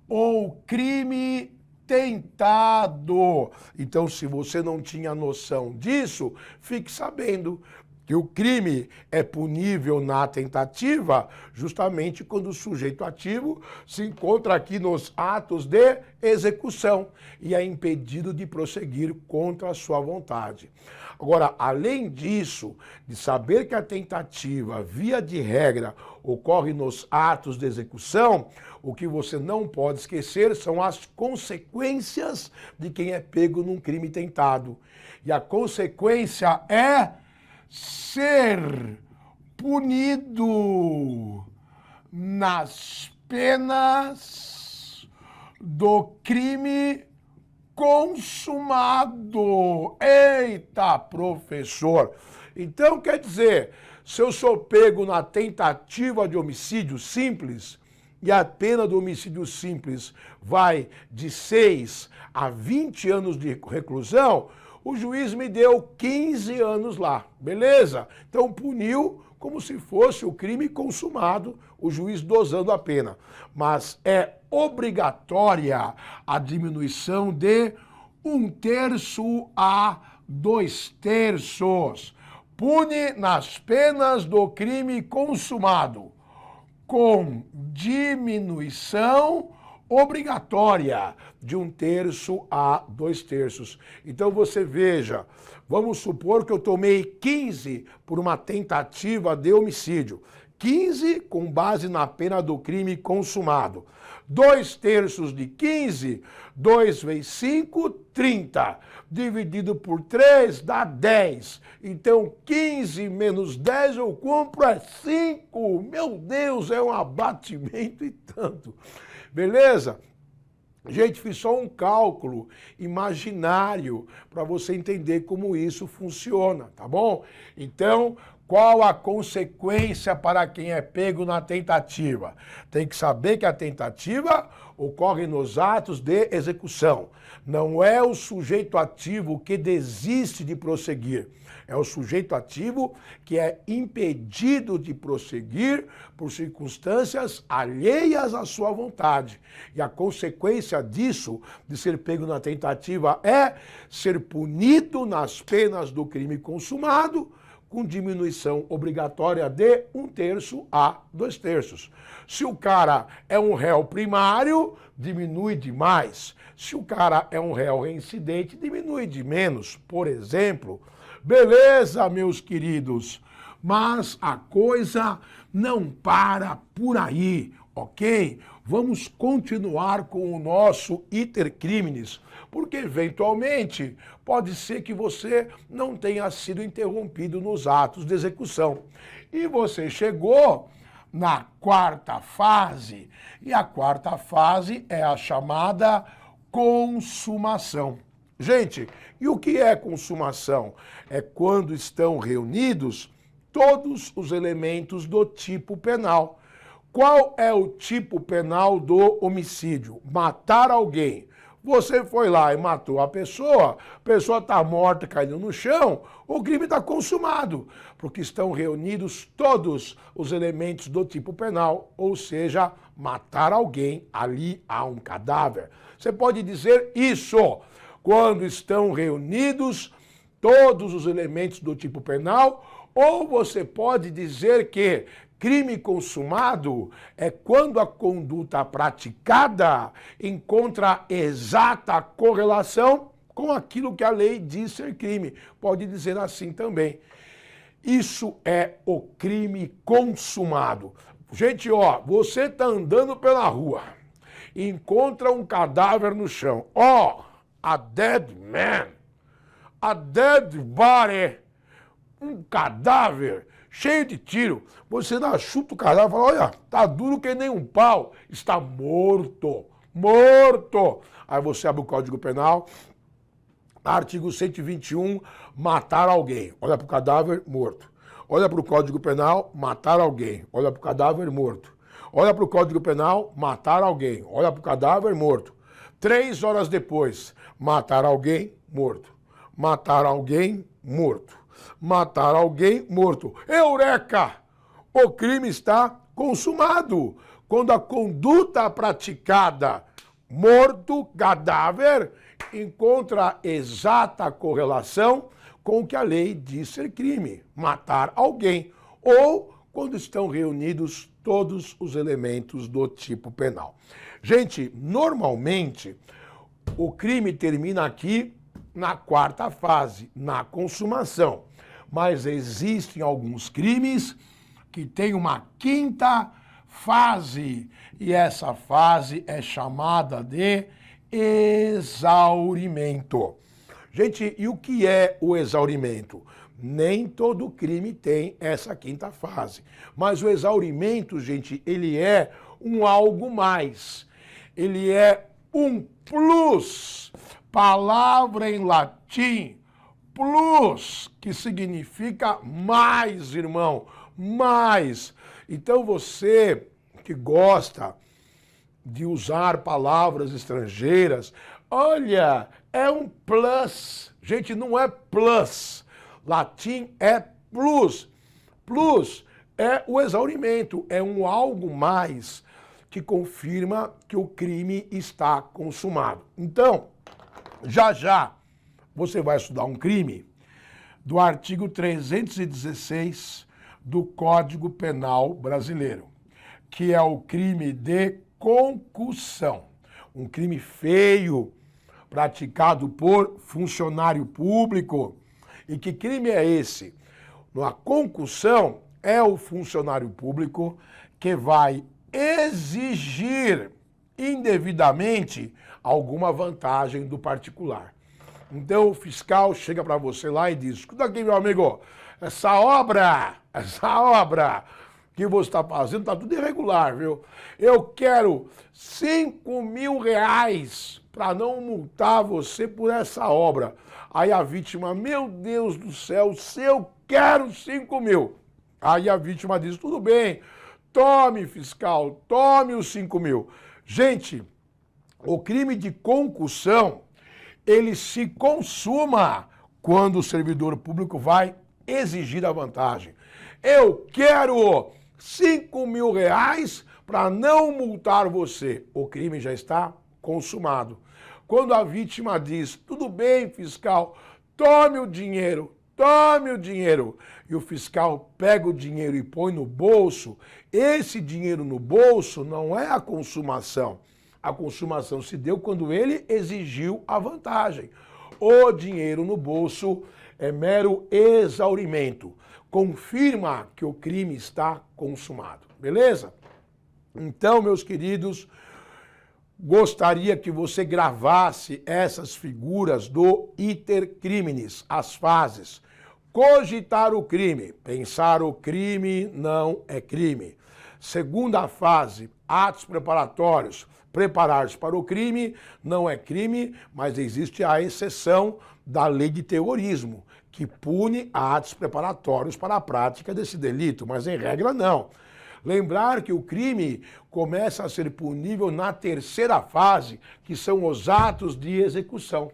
ou crime tentado. Então, se você não tinha noção disso, fique sabendo que o crime é punível na tentativa justamente quando o sujeito ativo se encontra aqui nos atos de execução e é impedido de prosseguir contra a sua vontade. Agora, além disso, de saber que a tentativa, via de regra, ocorre nos atos de execução, o que você não pode esquecer são as consequências de quem é pego num crime tentado. E a consequência é ser punido nas penas do crime consumado. Eita, professor! Então, quer dizer, se eu sou pego na tentativa de homicídio simples, e a pena do homicídio simples vai de 6 a 20 anos de reclusão, O juiz me deu 15 anos lá, beleza? Então puniu como se fosse o crime consumado, o juiz dosando a pena. Mas é obrigatória a diminuição de 1/3 a 2/3. Pune nas penas do crime consumado, com diminuição obrigatória de 1/3 a 2/3. Então você veja, vamos supor que eu tomei 15 por uma tentativa de homicídio. 15 com base na pena do crime consumado. 2/3 de 15, 2 vezes 5, 30. Dividido por 3 dá 10. Então 15 menos 10 eu compro é 5. Meu Deus, é um abatimento e tanto. Beleza? Gente, fiz só um cálculo imaginário para você entender como isso funciona, tá bom? Então, qual a consequência para quem é pego na tentativa? Tem que saber que a tentativa ocorre nos atos de execução. Não é o sujeito ativo que desiste de prosseguir. É o sujeito ativo que é impedido de prosseguir por circunstâncias alheias à sua vontade. E a consequência disso, de ser pego na tentativa, é ser punido nas penas do crime consumado, com diminuição obrigatória de 1/3 a 2/3. Se o cara é um réu primário, diminui de mais. Se o cara é um réu reincidente, diminui de menos, por exemplo. Beleza, meus queridos, mas a coisa não para por aí, ok? Vamos continuar com o nosso iter criminis, porque eventualmente pode ser que você não tenha sido interrompido nos atos de execução. E você chegou na 4ª fase, e a 4ª fase é a chamada consumação. Gente, e o que é consumação? É quando estão reunidos todos os elementos do tipo penal. Qual é o tipo penal do homicídio? Matar alguém. Você foi lá e matou a pessoa está morta, caindo no chão, o crime está consumado, porque estão reunidos todos os elementos do tipo penal, ou seja, matar alguém, ali há um cadáver. Você pode dizer isso. Quando estão reunidos todos os elementos do tipo penal, ou você pode dizer que crime consumado é quando a conduta praticada encontra exata correlação com aquilo que a lei diz ser crime. Pode dizer assim também. Isso é o crime consumado. Gente, ó, você está andando pela rua, encontra um cadáver no chão. Ó, a dead man, a dead body, um cadáver cheio de tiro. Você dá chuta o cadáver e fala, olha, tá duro que nem um pau, está morto, morto. Aí você abre o Código Penal, artigo 121, matar alguém. Olha para o cadáver, morto. Olha para o Código Penal, matar alguém. Olha para o cadáver, morto. Olha para o Código Penal, matar alguém. Olha para o cadáver, morto. 3 horas depois, matar alguém, morto. Matar alguém, morto. Matar alguém, morto. Eureka! O crime está consumado. Quando a conduta praticada, morto, cadáver, encontra exata correlação com o que a lei diz ser crime, matar alguém. Ou quando estão reunidos todos os elementos do tipo penal. Gente, normalmente o crime termina aqui na 4ª fase, na consumação. Mas existem alguns crimes que têm uma 5ª fase. E essa fase é chamada de exaurimento. Gente, e o que é o exaurimento? Nem todo crime tem essa 5ª fase. Mas o exaurimento, gente, ele é um algo mais. Ele é um plus. Palavra em latim, plus, que significa mais, irmão, mais. Então você que gosta de usar palavras estrangeiras, olha, é um plus, Gente, não é plus. Latim é plus. Plus é o exaurimento, é um algo mais que confirma que o crime está consumado. Então, já você vai estudar um crime do artigo 316 do Código Penal Brasileiro, que é o crime de concussão. Um crime feio, praticado por funcionário público. E que crime é esse? A concussão é o funcionário público que vai exigir indevidamente alguma vantagem do particular. Então o fiscal chega para você lá e diz: escuta aqui, meu amigo, essa obra que você está fazendo está tudo irregular, viu? Eu quero R$ 5.000 para não multar você por essa obra. Aí a vítima: meu Deus do céu, se eu quero 5.000. Aí a vítima diz: tudo bem, tome, fiscal, tome os 5.000. Gente, o crime de concussão, ele se consuma quando o servidor público vai exigir a vantagem. Eu quero R$ 5.000 para não multar você. O crime já está consumado. Quando a vítima diz: tudo bem, fiscal, tome o dinheiro, e o fiscal pega o dinheiro e põe no bolso, esse dinheiro no bolso não é a consumação. A consumação se deu quando ele exigiu a vantagem. O dinheiro no bolso é mero exaurimento. Confirma que o crime está consumado. Beleza? Então, meus queridos, gostaria que você gravasse essas figuras do iter criminis, as fases. Cogitar o crime, pensar o crime não é crime. Segunda fase, atos preparatórios, preparar-se para o crime não é crime, mas existe a exceção da lei de terrorismo, que pune atos preparatórios para a prática desse delito, mas em regra não. Lembrar que o crime começa a ser punível na terceira fase, que são os atos de execução.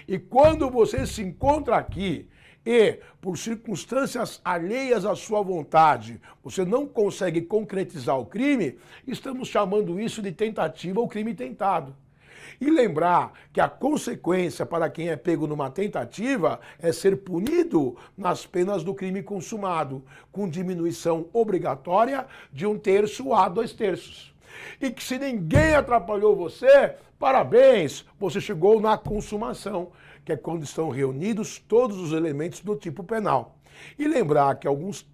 E quando você se encontra aqui e, por circunstâncias alheias à sua vontade, você não consegue concretizar o crime, estamos chamando isso de tentativa ou crime tentado. E lembrar que a consequência para quem é pego numa tentativa é ser punido nas penas do crime consumado, com diminuição obrigatória de 1/3 a 2/3. E que se ninguém atrapalhou você, parabéns, você chegou na consumação, que é quando estão reunidos todos os elementos do tipo penal. E lembrar que alguns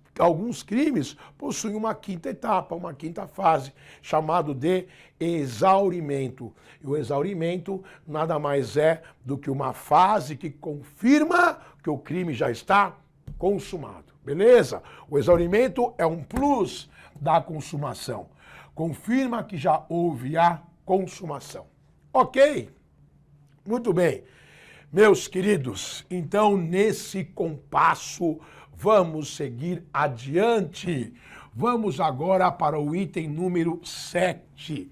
crimes possuem uma quinta etapa, uma quinta fase, chamado de exaurimento. E o exaurimento nada mais é do que uma fase que confirma que o crime já está consumado. Beleza? O exaurimento é um plus da consumação. Confirma que já houve a consumação. Ok? Muito bem. Meus queridos, então nesse compasso vamos seguir adiante. Vamos agora para o item número 7.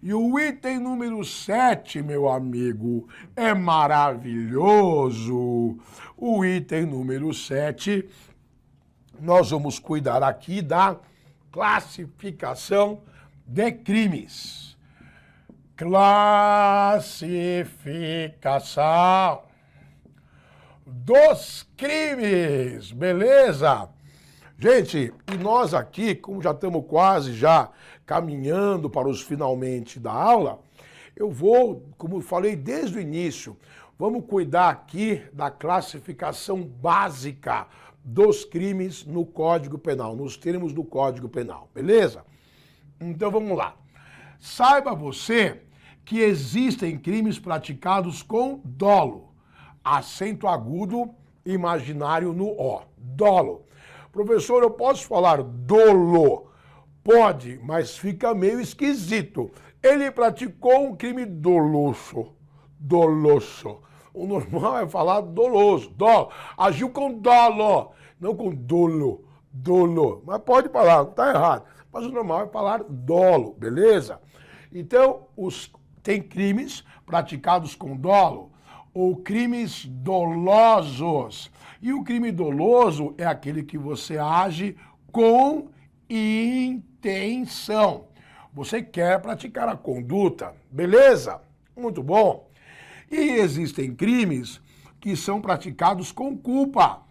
E o item número 7, meu amigo, é maravilhoso. O item número 7, nós vamos cuidar aqui da classificação de crimes. Classificação dos crimes, beleza? Gente, e nós aqui, como já estamos quase já caminhando para os finalmente da aula, eu vou, como falei desde o início, vamos cuidar aqui da classificação básica dos crimes no Código Penal, nos termos do Código Penal, beleza? Então vamos lá. Saiba você que existem crimes praticados com dolo, acento agudo imaginário no O, dolo. Professor, eu posso falar dolo? Pode, mas fica meio esquisito. Ele praticou um crime doloso. O normal é falar doloso, dolo. Agiu com dolo, não com dolo. Mas pode falar, não está errado. Mas o normal é falar dolo, beleza? Então, tem crimes praticados com dolo. ou crimes dolosos. E o crime doloso é aquele que você age com intenção. Você quer praticar a conduta, beleza? Muito bom. E existem crimes que são praticados com culpa,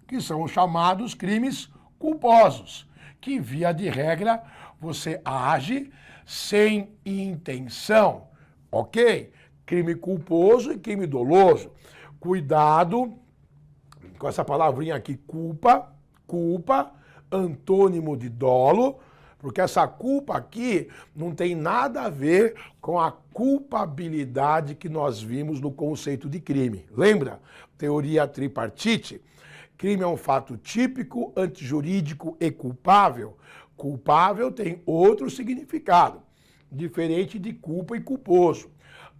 que são os chamados crimes culposos, que via de regra você age sem intenção, ok? Crime culposo e crime doloso. Cuidado com essa palavrinha aqui, culpa, antônimo de dolo, porque essa culpa aqui não tem nada a ver com a culpabilidade que nós vimos no conceito de crime. Lembra? Teoria tripartite. Crime é um fato típico, antijurídico e culpável. Culpável tem outro significado, diferente de culpa e culposo.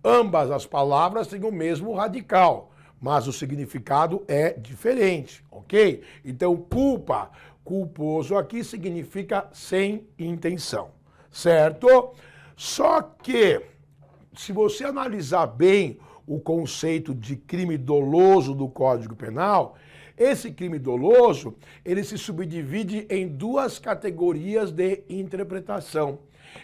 Ambas as palavras têm o mesmo radical, mas o significado é diferente, ok? Então, culpa, culposo aqui significa sem intenção, certo? Só que, se você analisar bem o conceito de crime doloso do Código Penal, esse crime doloso, ele se subdivide em duas categorias de interpretação.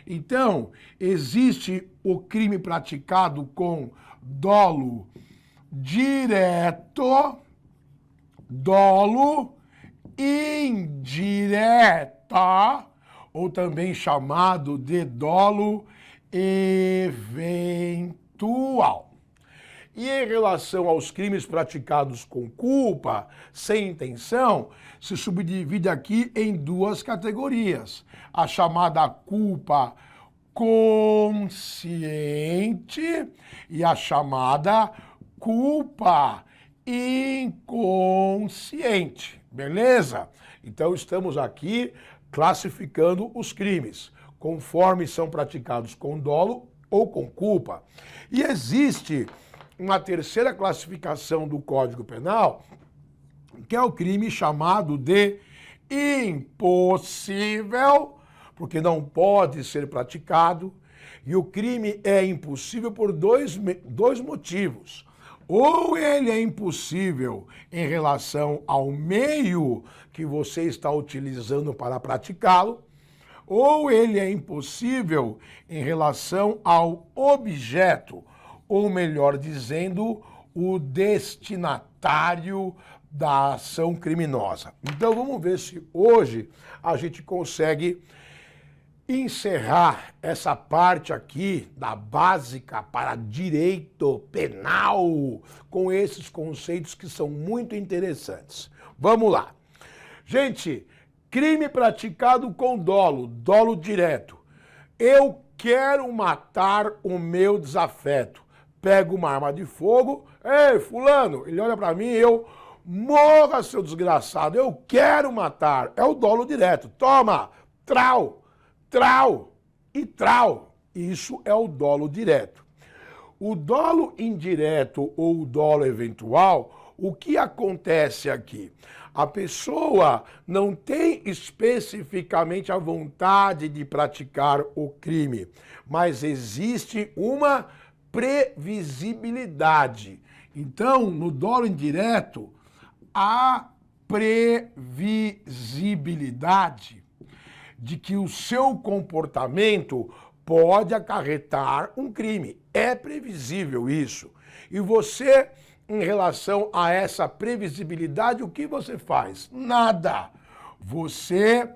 Então, existe o crime praticado com dolo direto, dolo indireta, ou também chamado de dolo eventual. E em relação aos crimes praticados com culpa, sem intenção, se subdivide aqui em duas categorias. A chamada culpa consciente e a chamada culpa inconsciente, beleza? Então estamos aqui classificando os crimes, conforme são praticados com dolo ou com culpa. E existe uma terceira classificação do Código Penal, que é o crime chamado de impossível, porque não pode ser praticado, e o crime é impossível por dois motivos. Ou ele é impossível em relação ao meio que você está utilizando para praticá-lo, ou ele é impossível em relação ao objeto, ou melhor dizendo, o destinatário da ação criminosa. Então vamos ver se hoje a gente consegue encerrar essa parte aqui da básica para direito penal com esses conceitos que são muito interessantes. Vamos lá. Gente, crime praticado com dolo, dolo direto. Eu quero matar o meu desafeto. Pego uma arma de fogo, ei, fulano, ele olha para mim e eu, morra, seu desgraçado, eu quero matar. É o dolo direto. Toma, trau, trau e trau. Isso é o dolo direto. O dolo indireto ou o dolo eventual, o que acontece aqui? A pessoa não tem especificamente a vontade de praticar o crime, mas existe uma previsibilidade. Então, no dolo indireto, há previsibilidade de que o seu comportamento pode acarretar um crime. É previsível isso. E você, em relação a essa previsibilidade, o que você faz? Nada. Você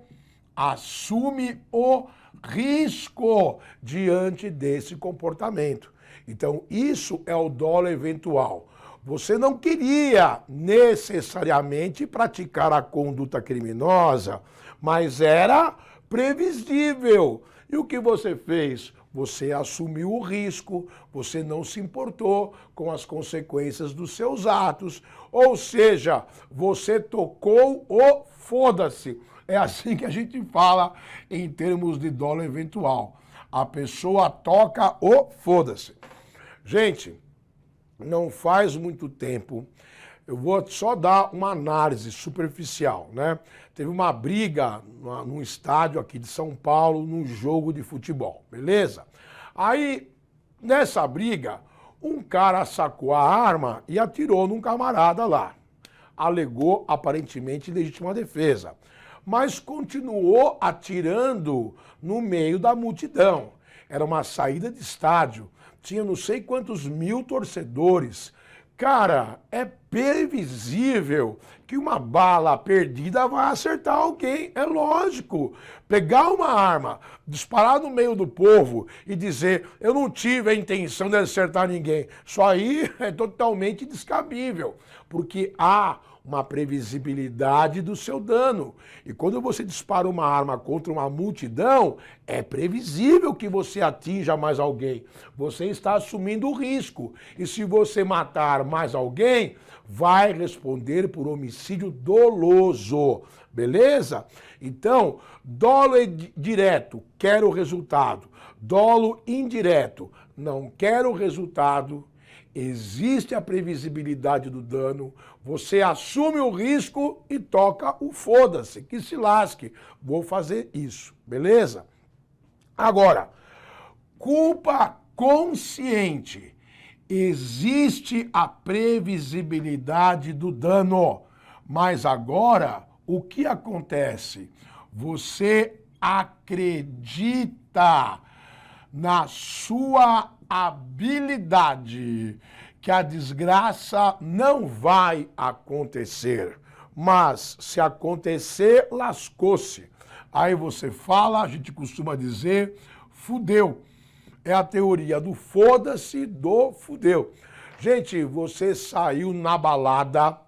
assume o risco diante desse comportamento. Então, isso é o dolo eventual. Você não queria necessariamente praticar a conduta criminosa, mas era previsível. E o que você fez? Você assumiu o risco, você não se importou com as consequências dos seus atos. Ou seja, você tocou o foda-se. É assim que a gente fala em termos de dolo eventual. A pessoa toca o foda-se. Gente, não faz muito tempo, eu vou só dar uma análise superficial, né? Teve uma briga num estádio aqui de São Paulo, num jogo de futebol, beleza? Aí, nessa briga, um cara sacou a arma e atirou num camarada lá. Alegou aparentemente legítima defesa, mas continuou atirando no meio da multidão. Era uma saída de estádio, tinha não sei quantos mil torcedores. Cara, é previsível que uma bala perdida vai acertar alguém, é lógico. Pegar uma arma, disparar no meio do povo e dizer eu não tive a intenção de acertar ninguém, isso aí é totalmente descabível, porque há uma previsibilidade do seu dano. E quando você dispara uma arma contra uma multidão, é previsível que você atinja mais alguém. Você está assumindo o risco. E se você matar mais alguém, vai responder por homicídio doloso. Beleza? Então, dolo direto, quero o resultado. Dolo indireto, não quero o resultado. Existe a previsibilidade do dano, você assume o risco e toca o foda-se, que se lasque, vou fazer isso, beleza? Agora, culpa consciente, existe a previsibilidade do dano, mas agora o que acontece? Você acredita na sua habilidade que a desgraça não vai acontecer, mas se acontecer, lascou-se. Aí você fala, a gente costuma dizer, fudeu. É a teoria do foda-se do fudeu. Gente, você saiu na balada,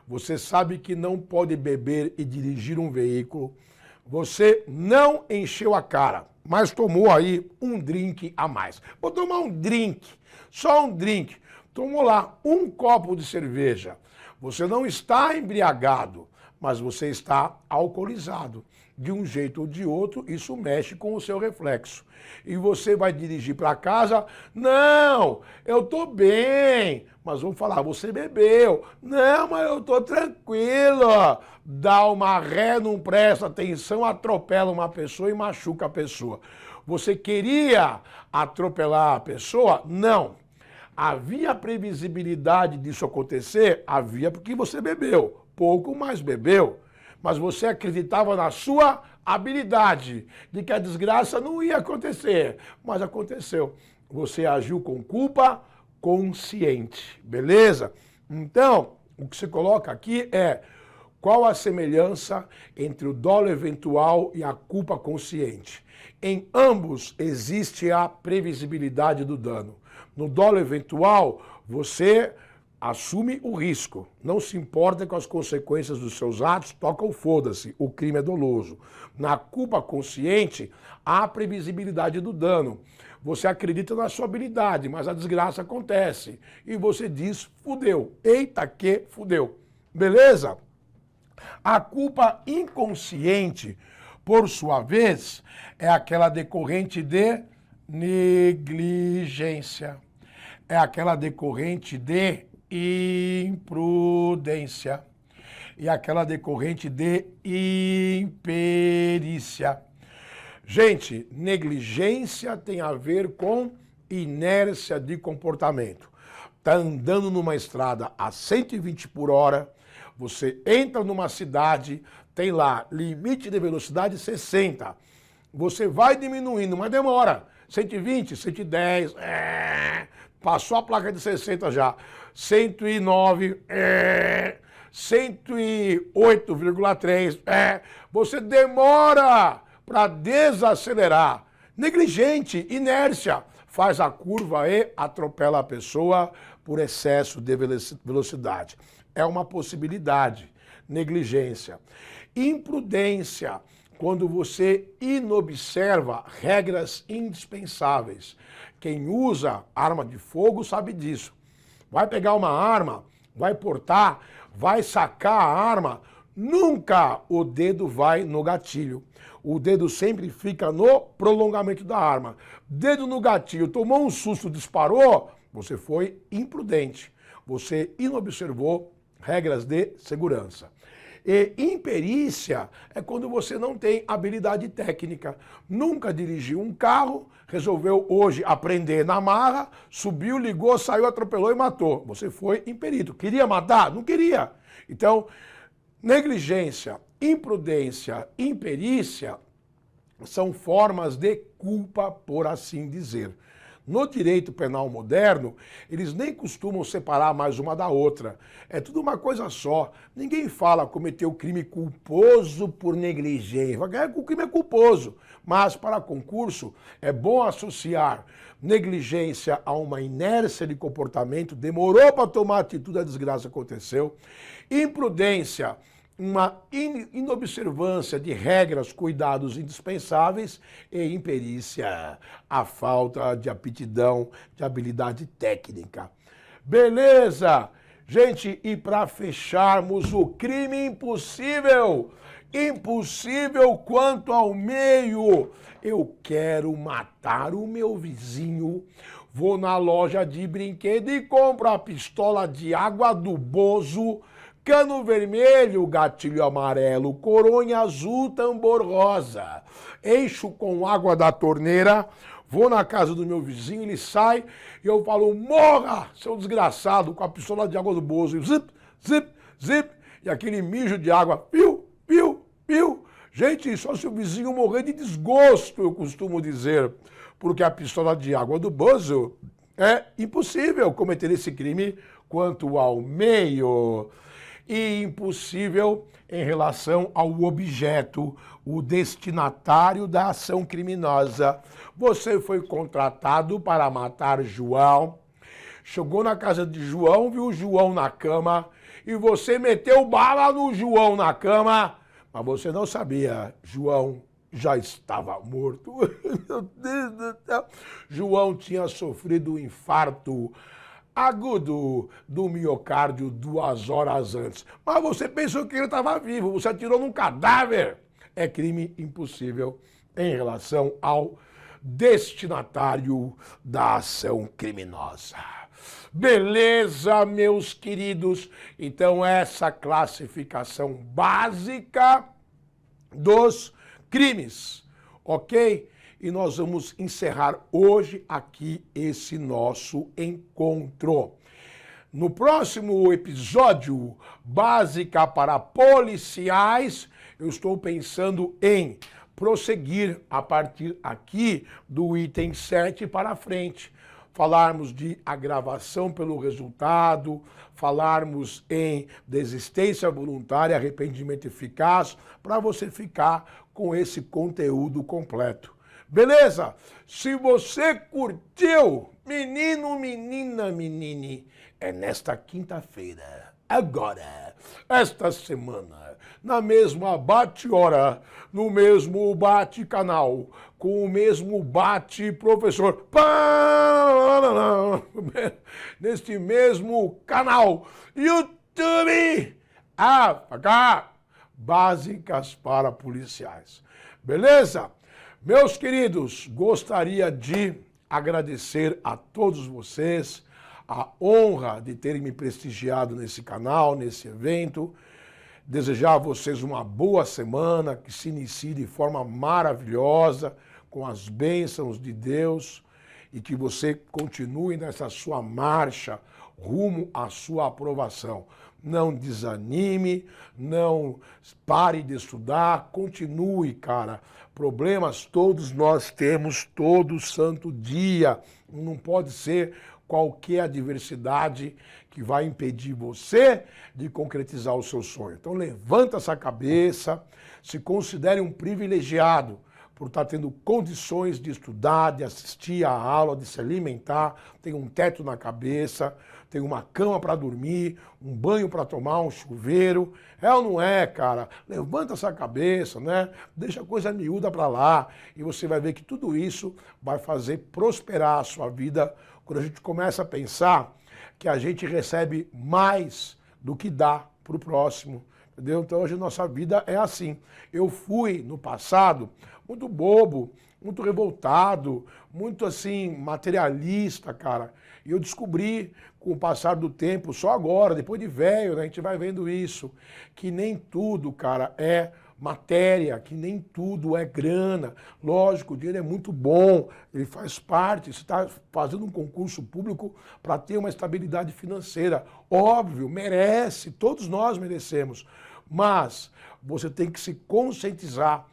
você sabe que não pode beber e dirigir um veículo, você não encheu a cara, mas tomou aí um drink a mais. Vou tomar um drink, só um drink. Tomou lá um copo de cerveja. Você não está embriagado, mas você está alcoolizado. De um jeito ou de outro, isso mexe com o seu reflexo. E você vai dirigir para casa, não, eu estou bem. Mas vamos falar, você bebeu. Não, mas eu estou tranquilo. Dá uma ré, não presta atenção, atropela uma pessoa e machuca a pessoa. Você queria atropelar a pessoa? Não. Havia previsibilidade disso acontecer? Havia, porque você bebeu. Pouco, mas bebeu. Mas você acreditava na sua habilidade de que a desgraça não ia acontecer. Mas aconteceu. Você agiu com culpa consciente, beleza? Então, o que se coloca aqui é qual a semelhança entre o dolo eventual e a culpa consciente. Em ambos existe a previsibilidade do dano. No dolo eventual, você assume o risco, não se importa com as consequências dos seus atos, toca o foda-se, o crime é doloso. Na culpa consciente, há a previsibilidade do dano. Você acredita na sua habilidade, mas a desgraça acontece. E você diz, fudeu, eita que fudeu. Beleza? A culpa inconsciente, por sua vez, é aquela decorrente de negligência. É aquela decorrente de imprudência e aquela decorrente de imperícia. Gente, negligência tem a ver com inércia de comportamento. Tá andando numa estrada a 120 por hora, você entra numa cidade, tem lá limite de velocidade 60. Você vai diminuindo, mas demora. 120, 110, passou a placa de 60 já. 109, 108,3, você demora para desacelerar. Negligente, inércia, faz a curva e atropela a pessoa por excesso de velocidade. É uma possibilidade. Negligência. Imprudência, quando você inobserva regras indispensáveis. Quem usa arma de fogo sabe disso. Vai pegar uma arma, vai portar, vai sacar a arma, nunca o dedo vai no gatilho. O dedo sempre fica no prolongamento da arma. Dedo no gatilho, tomou um susto, disparou, você foi imprudente. Você inobservou regras de segurança. E imperícia é quando você não tem habilidade técnica. Nunca dirigiu um carro, resolveu hoje aprender na marra, subiu, ligou, saiu, atropelou e matou. Você foi imperito. Queria matar? Não queria. Então, negligência, imprudência, imperícia são formas de culpa, por assim dizer. No direito penal moderno, eles nem costumam separar mais uma da outra. É tudo uma coisa só. Ninguém fala cometeu crime culposo por negligência. O crime é culposo. Mas, para concurso, é bom associar negligência a uma inércia de comportamento, demorou para tomar atitude, a desgraça aconteceu. Imprudência, uma inobservância de regras, cuidados indispensáveis, e imperícia, a falta de aptidão, de habilidade técnica. Beleza? Gente, e para fecharmos, o crime impossível. Impossível quanto ao meio. Eu quero matar o meu vizinho. Vou na loja de brinquedo e compro a pistola de água do Bozo, cano vermelho, gatilho amarelo, coronha azul, tambor rosa. Encho com água da torneira, vou na casa do meu vizinho, ele sai e eu falo, morra, seu desgraçado, com a pistola de água do Bozo. E zip, zip, zip, e aquele mijo de água, piu, piu, piu. Gente, só se o vizinho morrer de desgosto, eu costumo dizer, porque a pistola de água do Bozo é impossível cometer esse crime quanto ao meio. E impossível em relação ao objeto, o destinatário da ação criminosa. Você foi contratado para matar João, chegou na casa de João, viu João na cama e você meteu bala no João na cama, mas você não sabia, João já estava morto. Meu Deus do céu. João tinha sofrido um infarto agudo do miocárdio 2 horas antes. Mas você pensou que ele estava vivo, você atirou num cadáver. É crime impossível em relação ao destinatário da ação criminosa. Beleza, meus queridos? Então, essa classificação básica dos crimes, ok? E nós vamos encerrar hoje aqui esse nosso encontro. No próximo episódio, Básica para Policiais, eu estou pensando em prosseguir a partir aqui do item 7 para frente. Falarmos de agravação pelo resultado, falarmos em desistência voluntária, arrependimento eficaz, para você ficar com esse conteúdo completo. Beleza? Se você curtiu, menino, menina, menine, é nesta quinta-feira, agora, esta semana, na mesma bate-hora, no mesmo bate-canal, com o mesmo bate-professor, neste mesmo canal, YouTube, Básicas para Policiais. Beleza? Meus queridos, gostaria de agradecer a todos vocês a honra de terem me prestigiado nesse canal, nesse evento. Desejar a vocês uma boa semana, que se inicie de forma maravilhosa, com as bênçãos de Deus, e que você continue nessa sua marcha rumo à sua aprovação. Não desanime, não pare de estudar, continue, cara. Problemas todos nós temos todo santo dia. Não pode ser qualquer adversidade que vai impedir você de concretizar o seu sonho. Então levanta essa cabeça, se considere um privilegiado por estar tendo condições de estudar, de assistir à aula, de se alimentar, tem um teto na cabeça, tem uma cama para dormir, um banho para tomar, um chuveiro. É ou não é, cara? Levanta essa cabeça, né? Deixa a coisa miúda para lá e você vai ver que tudo isso vai fazer prosperar a sua vida quando a gente começa a pensar que a gente recebe mais do que dá para o próximo, entendeu? Então hoje a nossa vida é assim. Eu fui, no passado, muito bobo, muito revoltado, muito assim, materialista, cara. E eu descobri, com o passar do tempo, só agora, depois de velho, né, a gente vai vendo isso, que nem tudo, cara, é matéria, que nem tudo é grana. Lógico, o dinheiro é muito bom, ele faz parte, você está fazendo um concurso público para ter uma estabilidade financeira. Óbvio, merece, todos nós merecemos. Mas você tem que se conscientizar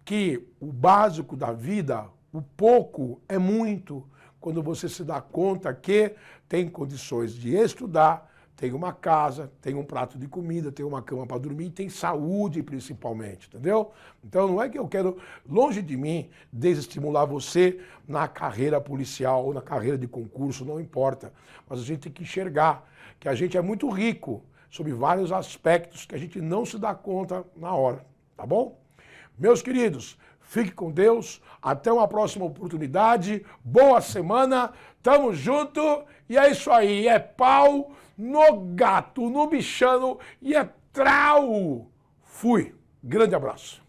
que o básico da vida, o pouco é muito, quando você se dá conta que tem condições de estudar, tem uma casa, tem um prato de comida, tem uma cama para dormir, tem saúde principalmente, entendeu? Então não é que eu quero, longe de mim, desestimular você na carreira policial ou na carreira de concurso, não importa. Mas a gente tem que enxergar que a gente é muito rico sobre vários aspectos que a gente não se dá conta na hora, tá bom? Meus queridos, fique com Deus, até uma próxima oportunidade, boa semana, tamo junto e é isso aí, é pau no gato, no bichano e é trau. Fui, grande abraço.